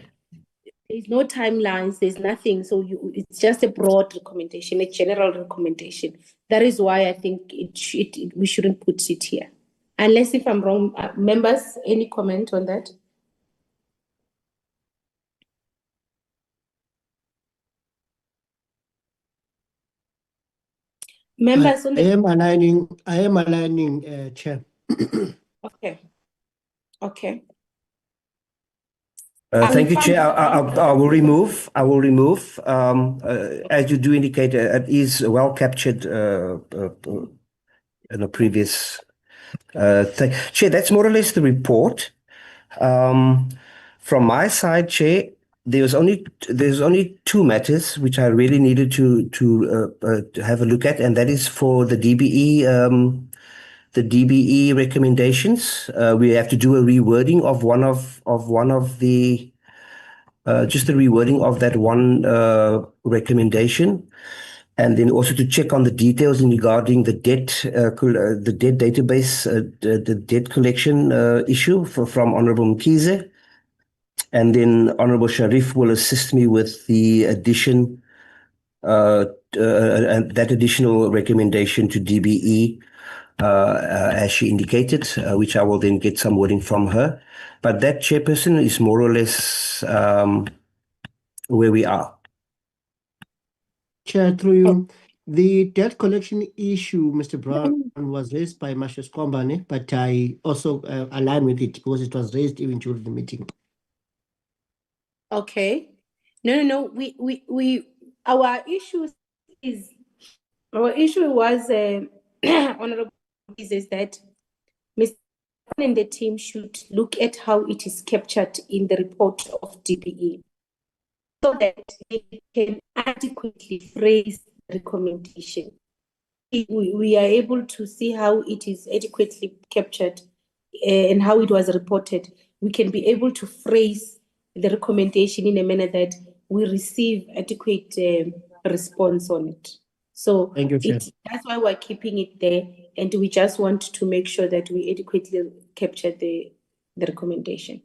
there's no timelines, there's nothing. So it's just a broad recommendation, a general recommendation. That is why I think we shouldn't put it here. Unless if I'm wrong, members, any comment on that? Members on I am aligning, Chair. Okay. Thank you, Chair. I will remove. As you do indicate, it is well captured in a previous thing. Chair, that's more or less the report. From my side, Chair, there's only two matters which I really needed to have a look at, and that is for the DBE. The DBE recommendations. We have to do a rewording of one of the just the rewording of that one recommendation, and then also to check on the details in regarding the debt database, the debt collection issue from Honourable Mkhize. And then Honourable Sharif will assist me with the addition, and that additional recommendation to DBE, as she indicated, which I will then get some wording from her. But that, Chairperson, is more or less where we are. Chair, through you, the debt collection issue, Mr. Brown, was raised by Mashas Kombane, but I also align with it because it was raised even during the meeting. Okay. No. Our issue was Honorable is that Mr. and the team should look at how it is captured in the report of DBE, so that they can adequately phrase the recommendation. We are able to see how it is adequately captured and how it was reported, we can be able to phrase the recommendation in a manner that we receive adequate response on it. So Thank you, Chair. that's why we're keeping it there, and we just want to make sure that we adequately capture the recommendation.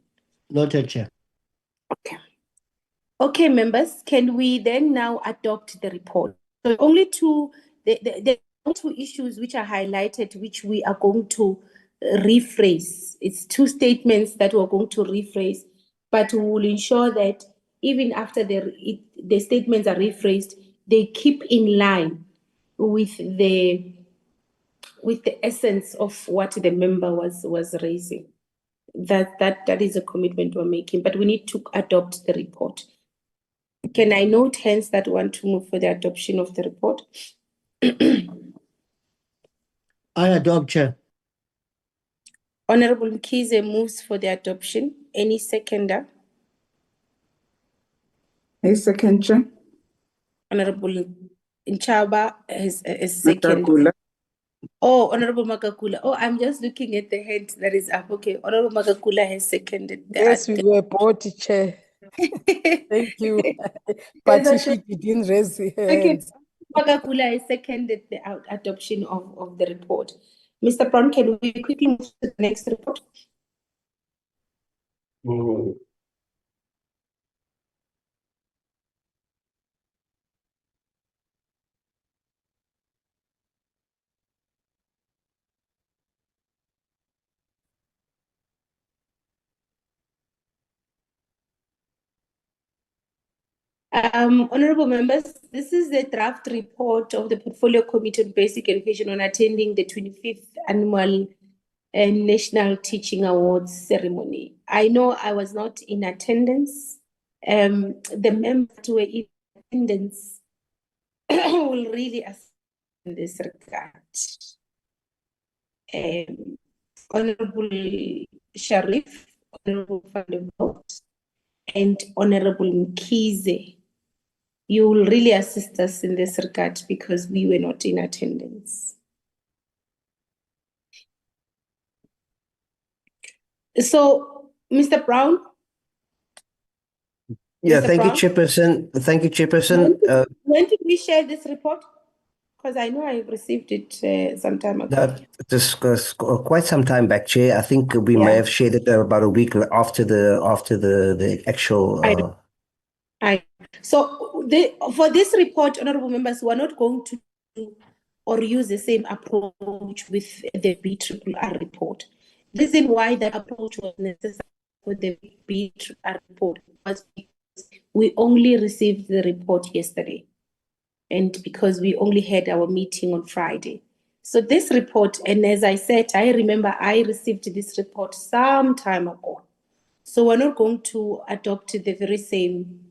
Noted, Chair. Okay. Okay, members, can we then now adopt the report? So only two, the two issues which are highlighted, which we are going to rephrase. It's two statements that we're going to rephrase, but we will ensure that even after the statements are rephrased, they keep in line with the essence of what the member was raising. That is a commitment we're making, but we need to adopt the report. Can I note hence that want to move for the adoption of the report? I adopt, Chair. Honorable Mkhize moves for the adoption. Any seconder? I second, Chair. Honorable Nchaba has a second. Oh, Honorable Makakula. Oh, I'm just looking at the hand that is up. Okay, Honorable Makakula has seconded. Yes, we were both, Chair. Thank you. But she didn't raise her Okay, hands. Makakula has seconded the adoption of the report. Mr. Brown, can we quickly move to the next report? Honorable members, this is the draft report of the Portfolio Committee on Basic Education on attending the 25th Annual National Teaching Awards ceremony. I know I was not in attendance. The members who were in attendance will really assist in this regard. Honorable Sharif, Honorable Van der Walt, and Honorable Mkhize, you will really assist us in this regard because we were not in attendance. So, Mr. Brown? Yeah, Mr. thank Brown? you, Chairperson. Thank you, Chairperson. When did we share this report? Because I know I received it some time ago. This was quite some time back, Chair. I think we may have shared it about a week after the actual. So for this report, honorable members, we are not going to do or use the same approach with the BRRR report. The reason why that approach was necessary for the BRRR report was because we only received the report yesterday, and because we only had our meeting on Friday. So this report, and as I said, I remember I received this report some time ago. So we're not going to adopt the very same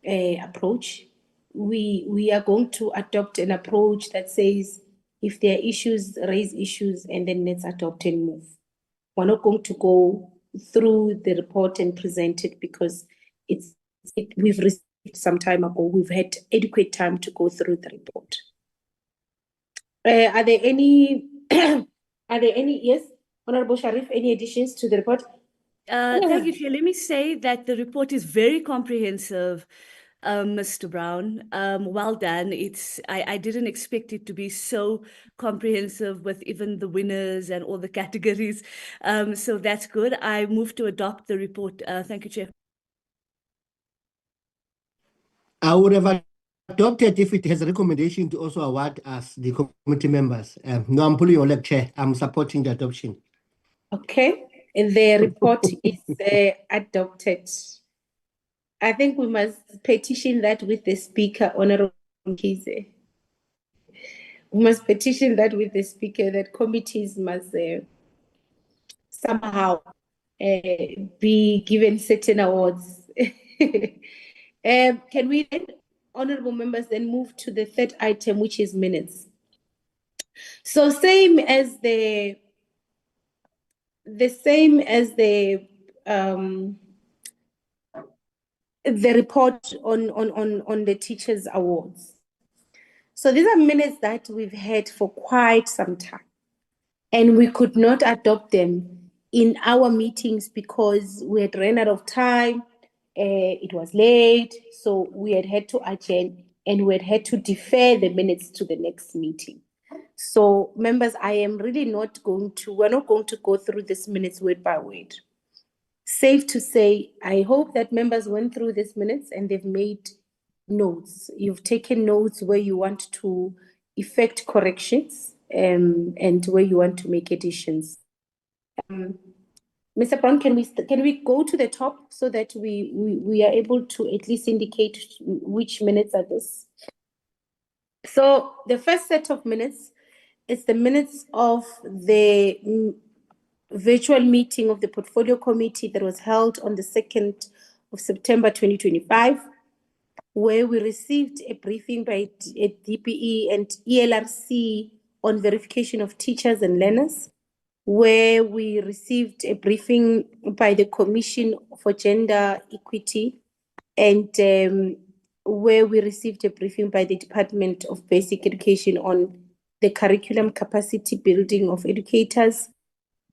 approach. We are going to adopt an approach that says if there are issues, raise issues, and then let's adopt and move. We're not going to go through the report and present it because we've received some time ago. We've had adequate time to go through the report. Are there any yes, Honorable Sharif, any additions to the report? Thank you, Chair. Let me say that the report is very comprehensive, Mr. Brown. Well done. I didn't expect it to be so comprehensive with even the winners and all the categories. So that's good. I move to adopt the report. Thank you, Chair. I would have adopted if it has a recommendation to also award us, the committee members. No, I'm pulling your leg, Chair. I'm supporting the adoption. Okay, the report is adopted. I think we must petition that with the Speaker, Honorable Mkhize. We must petition that with the Speaker that committees must somehow be given certain awards. Can we then, honorable members, then move to the third item, which is minutes? So same as the report on the teachers' awards. So these are minutes that we've had for quite some time, and we could not adopt them in our meetings because we had ran out of time. It was late, so we had to adjourn and we had to defer the minutes to the next meeting. So members, I am really not going to, we're not going to go through this minutes word by word. Safe to say, I hope that members went through these minutes and they've made notes. You've taken notes where you want to effect corrections and where you want to make additions. Mr. Brown, can we go to the top so that we are able to at least indicate which minutes are this? So the first set of minutes is the minutes of the virtual meeting of the portfolio committee that was held on the 2nd of September 2025, where we received a briefing by DPE and ELRC on verification of teachers and learners, where we received a briefing by the Commission for Gender Equity, and where we received a briefing by the Department of Basic Education on the curriculum capacity building of educators,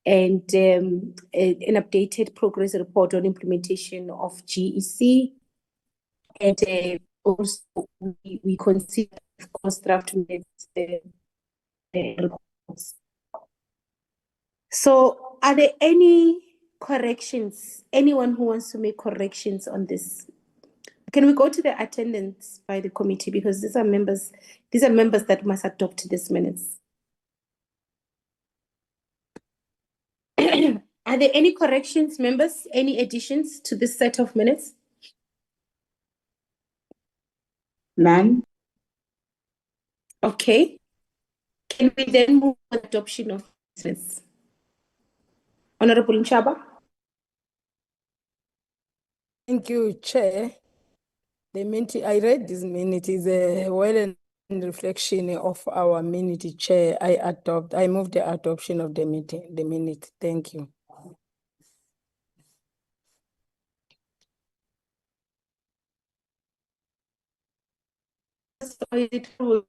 and an updated progress report on implementation of GEC. And also we consider, of course, draft minutes reports. So are there any corrections? Anyone who wants to make corrections on this? Can we go to the attendance by the committee, because these are members that must adopt these minutes. Are there any corrections, members? Any additions to this set of minutes? None. Okay. Can we then move to the adoption of minutes? Honorable Nchaba. Thank you, Chair. The minute I read this minute is a well and reflection of our minute, Chair. I move the adoption of the minute. Thank you. So is it true?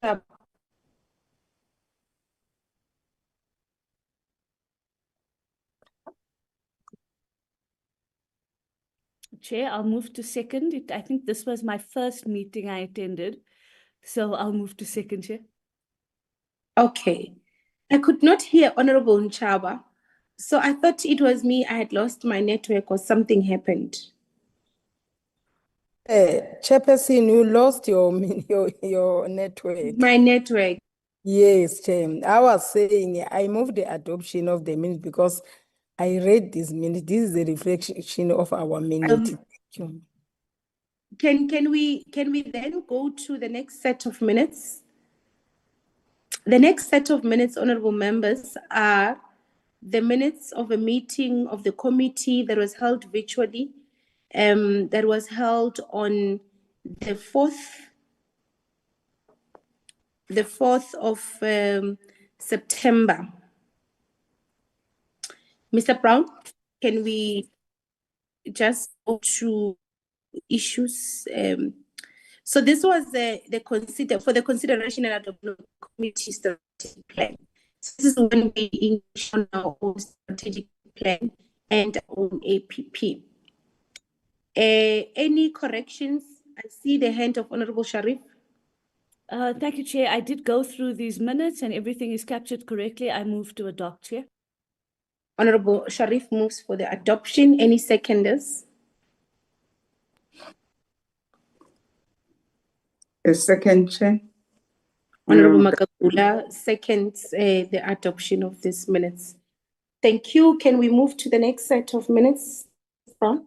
Chair, I'll move to second. I think this was my first meeting I attended, so I'll move to second, Chair. Okay. I could not hear Honorable Nchaba, so I thought it was me. I had lost my network or something happened. Chairperson, you lost your network. My network. Yes, Chair. I was saying I moved the adoption of the minute because I read this minute. This is a reflection of our minute. Thank you. Can we then go to the next set of minutes? The next set of minutes, honorable members, are the minutes of a meeting of the committee that was held virtually, that was held on the 4th of September. Mr. Brown, can we just go to issues? So this was for the consideration and adoption of the committee strategic plan. So this is when we engage on our own strategic plan and our own APP. Any corrections? I see the hand of Honorable Sharif. Thank you, Chair. I did go through these minutes and everything is captured correctly. I move to adopt, Chair. Honorable Sharif moves for the adoption. Any seconders? A second, Chair. Honorable Magagula seconds the adoption of these minutes. Thank you. Can we move to the next set of minutes? From?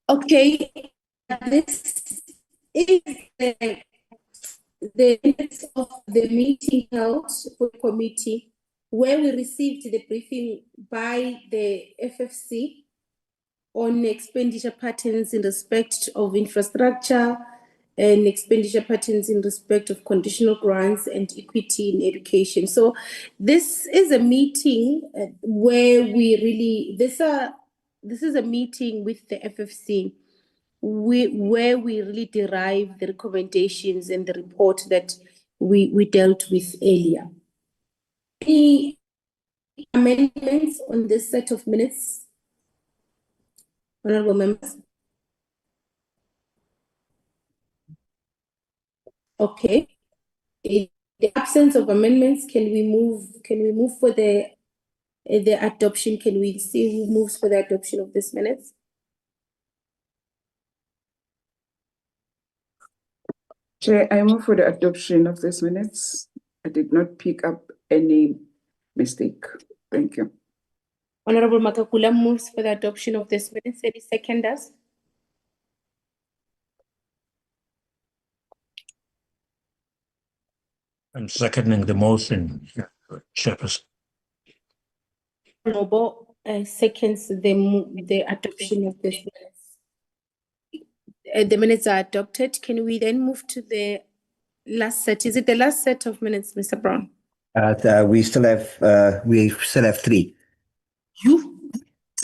Okay, this is the minutes of the meeting held for the committee, where we received the briefing by the FFC on expenditure patterns in respect of infrastructure and expenditure patterns in respect of conditional grants and equity in education. So this is a meeting where we really, this is a meeting with the FFC where we really derive the recommendations and the report that we dealt with earlier. Any amendments on this set of minutes, honorable members? Okay. In the absence of amendments, can we move for the adoption? Can we see who moves for the adoption of this minutes? Chair, I move for the adoption of these minutes. I did not pick up any mistake. Thank you. Honorable Makakula moves for the adoption of this minutes. Any seconders? I'm seconding the motion, Chairperson. Nobo seconds the adoption of this minutes. The minutes are adopted. Can we then move to the last set? Is it the last set of minutes, Mr. Brown? We still have three. You?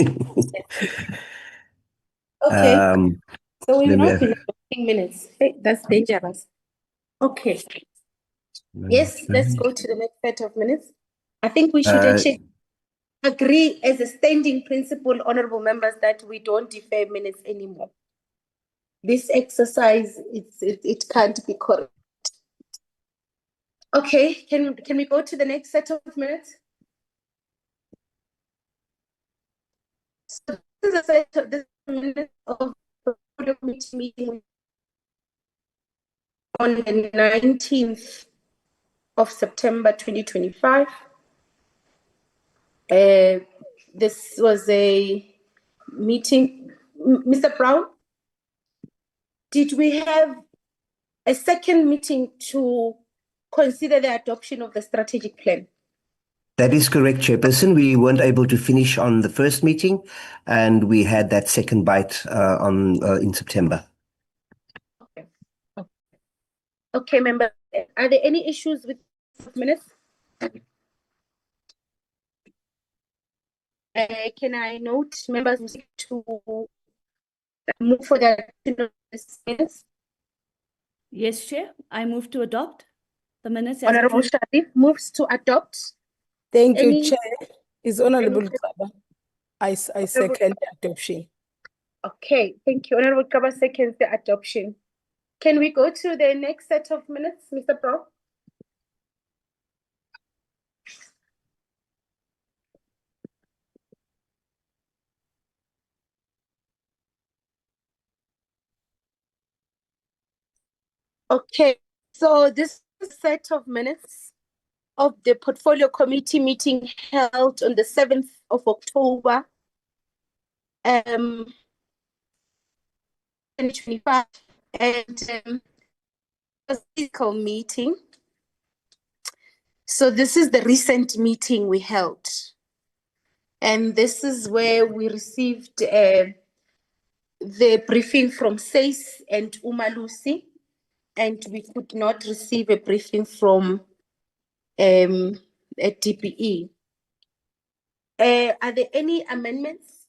Okay. So we've let me not have- been adopting minutes. Hey, that's dangerous. Okay. Yes, let's go to the next set of minutes. I think we should actually agree as a standing principle, honorable members, that we don't defer minutes anymore. This exercise, it can't be correct. Okay, can we go to the next set of minutes? So this is a set of the minutes of the meeting on the 19th of September 2025. This was a meeting. Mr. Brown, did we have a second meeting to consider the adoption of the strategic plan? That is correct, Chairperson. We weren't able to finish on the first meeting, and we had that second bite in September. Okay, member. Are there any issues with minutes? Can I note members to move for the adoption of this minutes? Yes, Chair. I move to adopt the minutes. as Honorable approved. Sharif moves to adopt. Thank you, Any- Chair. Is Honorable any- Kaba. I second the adoption. Okay, thank you. Honorable Kaba seconds the adoption. Can we go to the next set of minutes, Mr. Brown? Okay, so this set of minutes of the portfolio committee meeting held on the 7th of October 2025, and a physical meeting. So this is the recent meeting we held. And this is where we received the briefing from SACE and Umalusi, and we could not receive a briefing from a DPE. Are there any amendments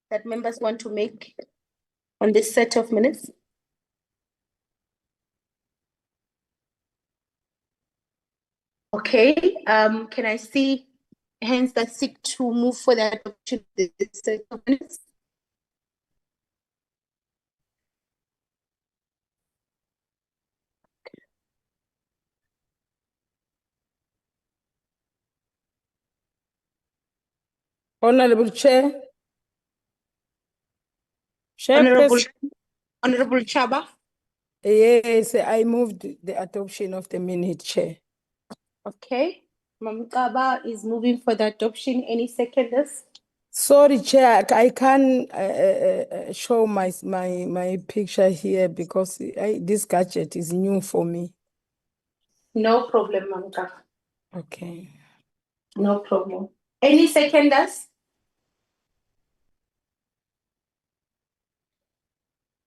that members want to make on this set of minutes? Okay, can I see hands that seek to move for the adoption of this set of minutes? Honorable Chair. Chairperson. Honorable Chaba? Yes, I moved the adoption of the minute, Chair. Okay, Mamkaba is moving for the adoption. Any seconders? Sorry, Chair, I can't show my picture here because this gadget is new for me. No problem, Mamkaba. Okay. No problem. Any seconders?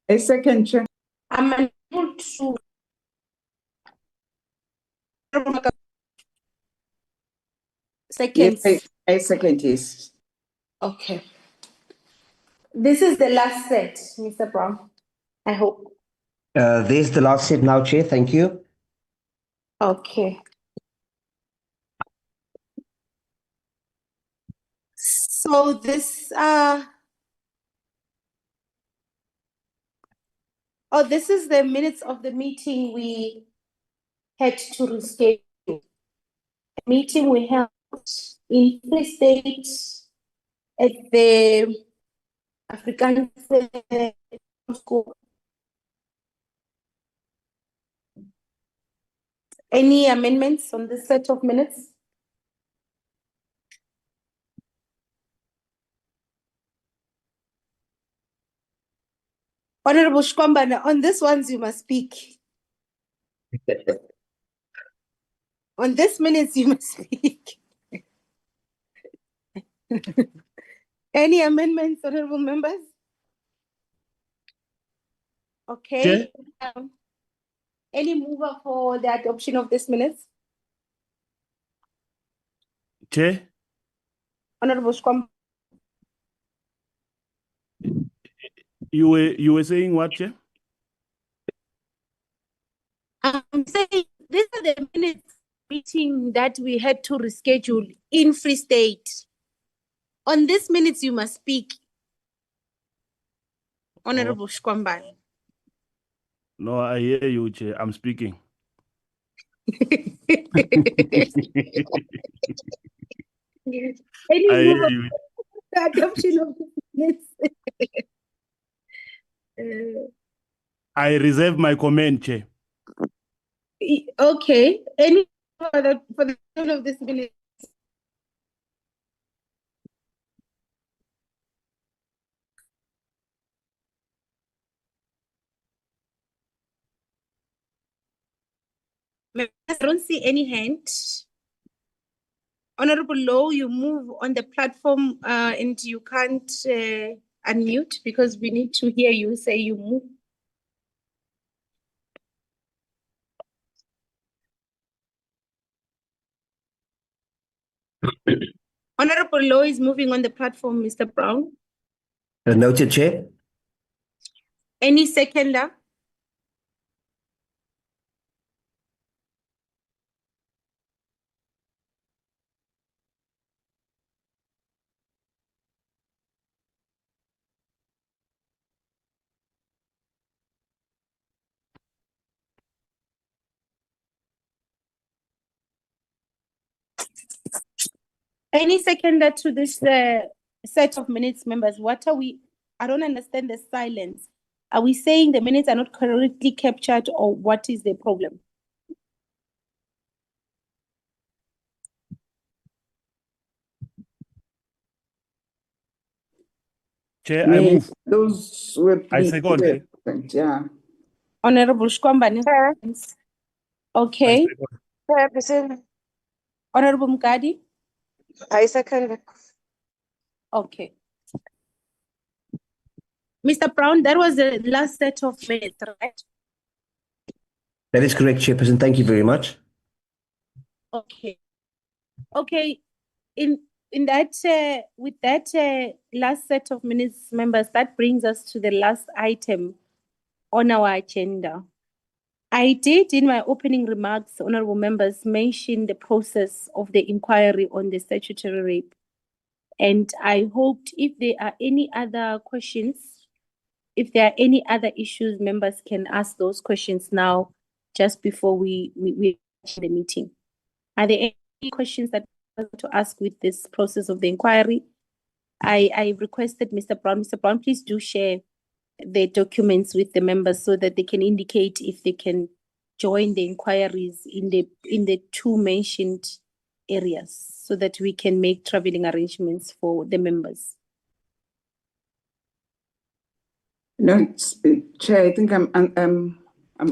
A second, Chair. I'm unable to. Seconds. Yes, I second, yes. Okay. This is the last set, Mr. Brown. I hope. There's the last set now, Chair. Thank you. Okay. So this this is the minutes of the meeting we had to reschedule. A meeting we held in Free State at the African School. Any amendments on this set of minutes? Honorable Shkwambana, on this ones you must speak. On this minutes you must speak. Any amendments, honorable members? Okay. Any mover for the adoption of this minutes? Chair, Honorable Shkwambana. you were saying what, Chair? I'm saying these are the minutes meeting that we had to reschedule in Free State. On this minutes you must speak. Honorable Shkwambana. No, I hear you, Chair. I'm speaking. Any I hear mover you. for the adoption of the minutes? I reserve my comment, Chair. Okay. Any for the adoption of this minute? I don't see any hand. Honorable Low, you move on the platform and you can't unmute because we need to hear you say you move. Honorable Low is moving on the platform, Mr. Brown. Noted, Chair. Any seconder? Any seconder to this set of minutes, members? What are we? I don't understand the silence. Are we saying the minutes are not correctly captured, or what is the problem? Chair, I move. Those were I second, Chair. yeah. Honorable Shkwambana. Okay. Honorable Mkadi. I second. Okay. Mr. Brown, that was the last set of minutes, right? That is correct, Chairperson. Thank you very much. Okay. Okay. In that with that last set of minutes, members, that brings us to the last item on our agenda. I did, in my opening remarks, honorable members, mention the process of the inquiry on the statutory rape. And I hoped if there are any other questions, if there are any other issues, members can ask those questions now, just before we the meeting. Are there any questions that I want to ask with this process of the inquiry? I requested Mr. Brown. Mr. Brown, please do share the documents with the members so that they can indicate if they can join the inquiries in the two mentioned areas, so that we can make traveling arrangements for the members. No, Chair, I think I'm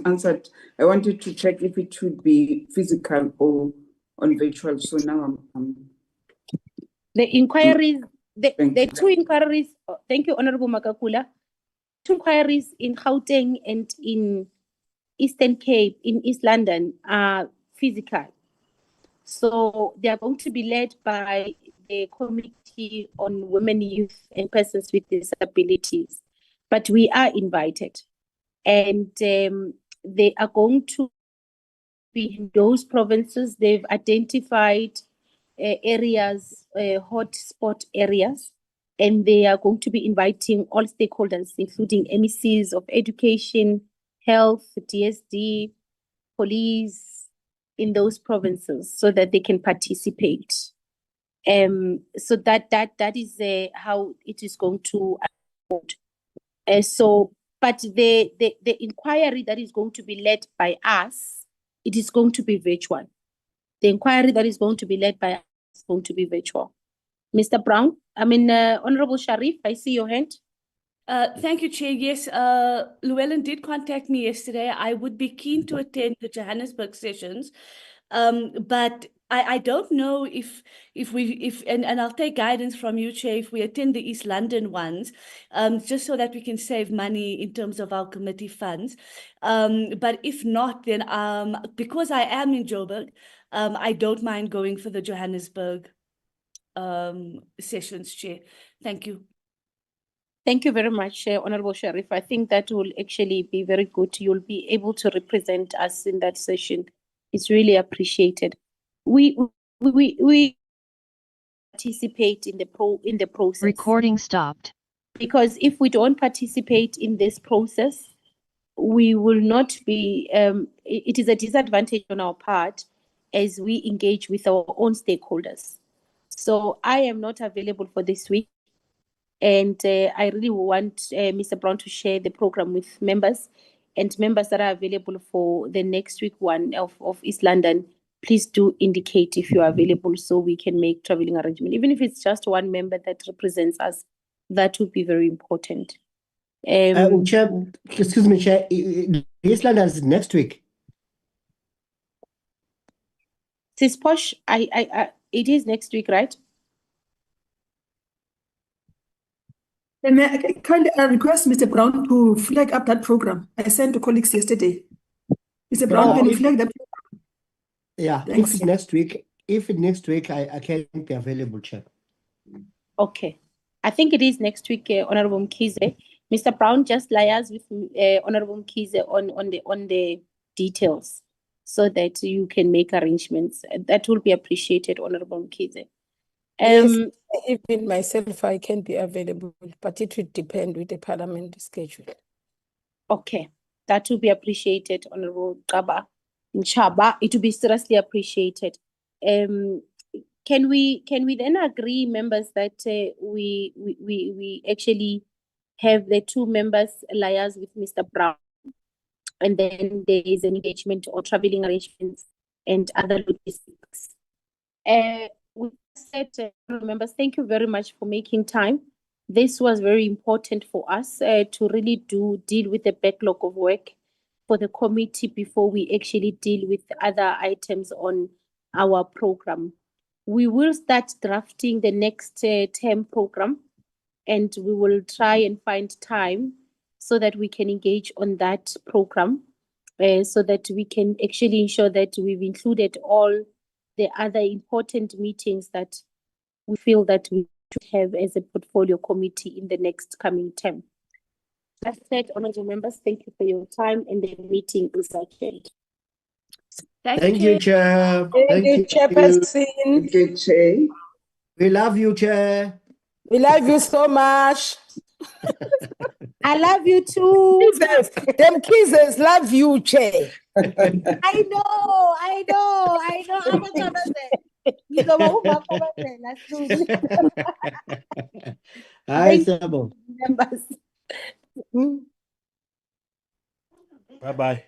answered. I wanted to check if it would be physical or on virtual. So now I'm the inquiries, the two inquiries. Thank you, Honorable Makakula. Two inquiries in Gauteng and in Eastern Cape, in East London, are physical. So they are going to be led by the Committee on Women, Youth and Persons with Disabilities. But we are invited. and they are going to be in those provinces. They've identified areas, hotspot areas, and they are going to be inviting all stakeholders, including MECs of education, health, DSD, police, in those provinces, so that they can participate. So that is how it is going to unfold. But the inquiry that is going to be led by us, it is going to be virtual. The inquiry that is going to be led by us is going to be virtual. Mr. Brown, Honorable Sharif, I see your hand. Thank you, Chair. Yes, Llewellyn did contact me yesterday. I would be keen to attend the Johannesburg sessions, but I don't know if and I'll take guidance from you, Chair, if we attend the East London ones, just so that we can save money in terms of our committee funds. But if not, then because I am in Joburg, I don't mind going for the Johannesburg sessions, Chair. Thank you. Thank you very much, Honorable Sharif. I think that will actually be very good. You'll be able to represent us in that session. It's really appreciated. We participate in the process. Recording stopped. Because if we don't participate in this process, we will not be. It is a disadvantage on our part as we engage with our own stakeholders. So I am not available for this week. And I really want Mr. Brown to share the program with members, and members that are available for the next week one of East London. Please do indicate if you are available so we can make traveling arrangement. Even if it's just one member that represents us, that would be very important. Chair, excuse me, Chair. East London is next week. Sis Posh, it is next week, right? And may I kindly request Mr. Brown to flag up that program I sent to colleagues yesterday. Mr. Brown, can you flag that program? Yeah, Thanks. if it's next week, I can't be available, Chair. Okay. I think it is next week, Honorable Mkhize. Mr. Brown, just liaise with Honorable Mkhize on the details so that you can make arrangements. That will be appreciated, Honorable Mkhize. Yes, even myself, I can be available, but it will depend with the parliament schedule. Okay, that will be appreciated, Honorable Nchaba. It will be seriously appreciated. Can we then agree, members, that we actually have the two members liaise with Mr. Brown, and then there is an engagement or traveling arrangements and other logistics. With that said, members, thank you very much for making time. This was very important for us to really deal with the backlog of work for the committee before we actually deal with other items on our program. We will start drafting the next term program, and we will try and find time so that we can engage on that program, so that we can actually ensure that we've included all the other important meetings that we feel that we should have as a portfolio committee in the next coming term. That said, honorable members, thank you for your time, and the meeting is adjourned. Thank you, Chair. Thank you, Chairperson. Thank you, Chair. We love you, Chair. We love you so much. I love you too. Them kisses love you, Chair. I know. I'm a Hi, Sabo. members. Bye-bye.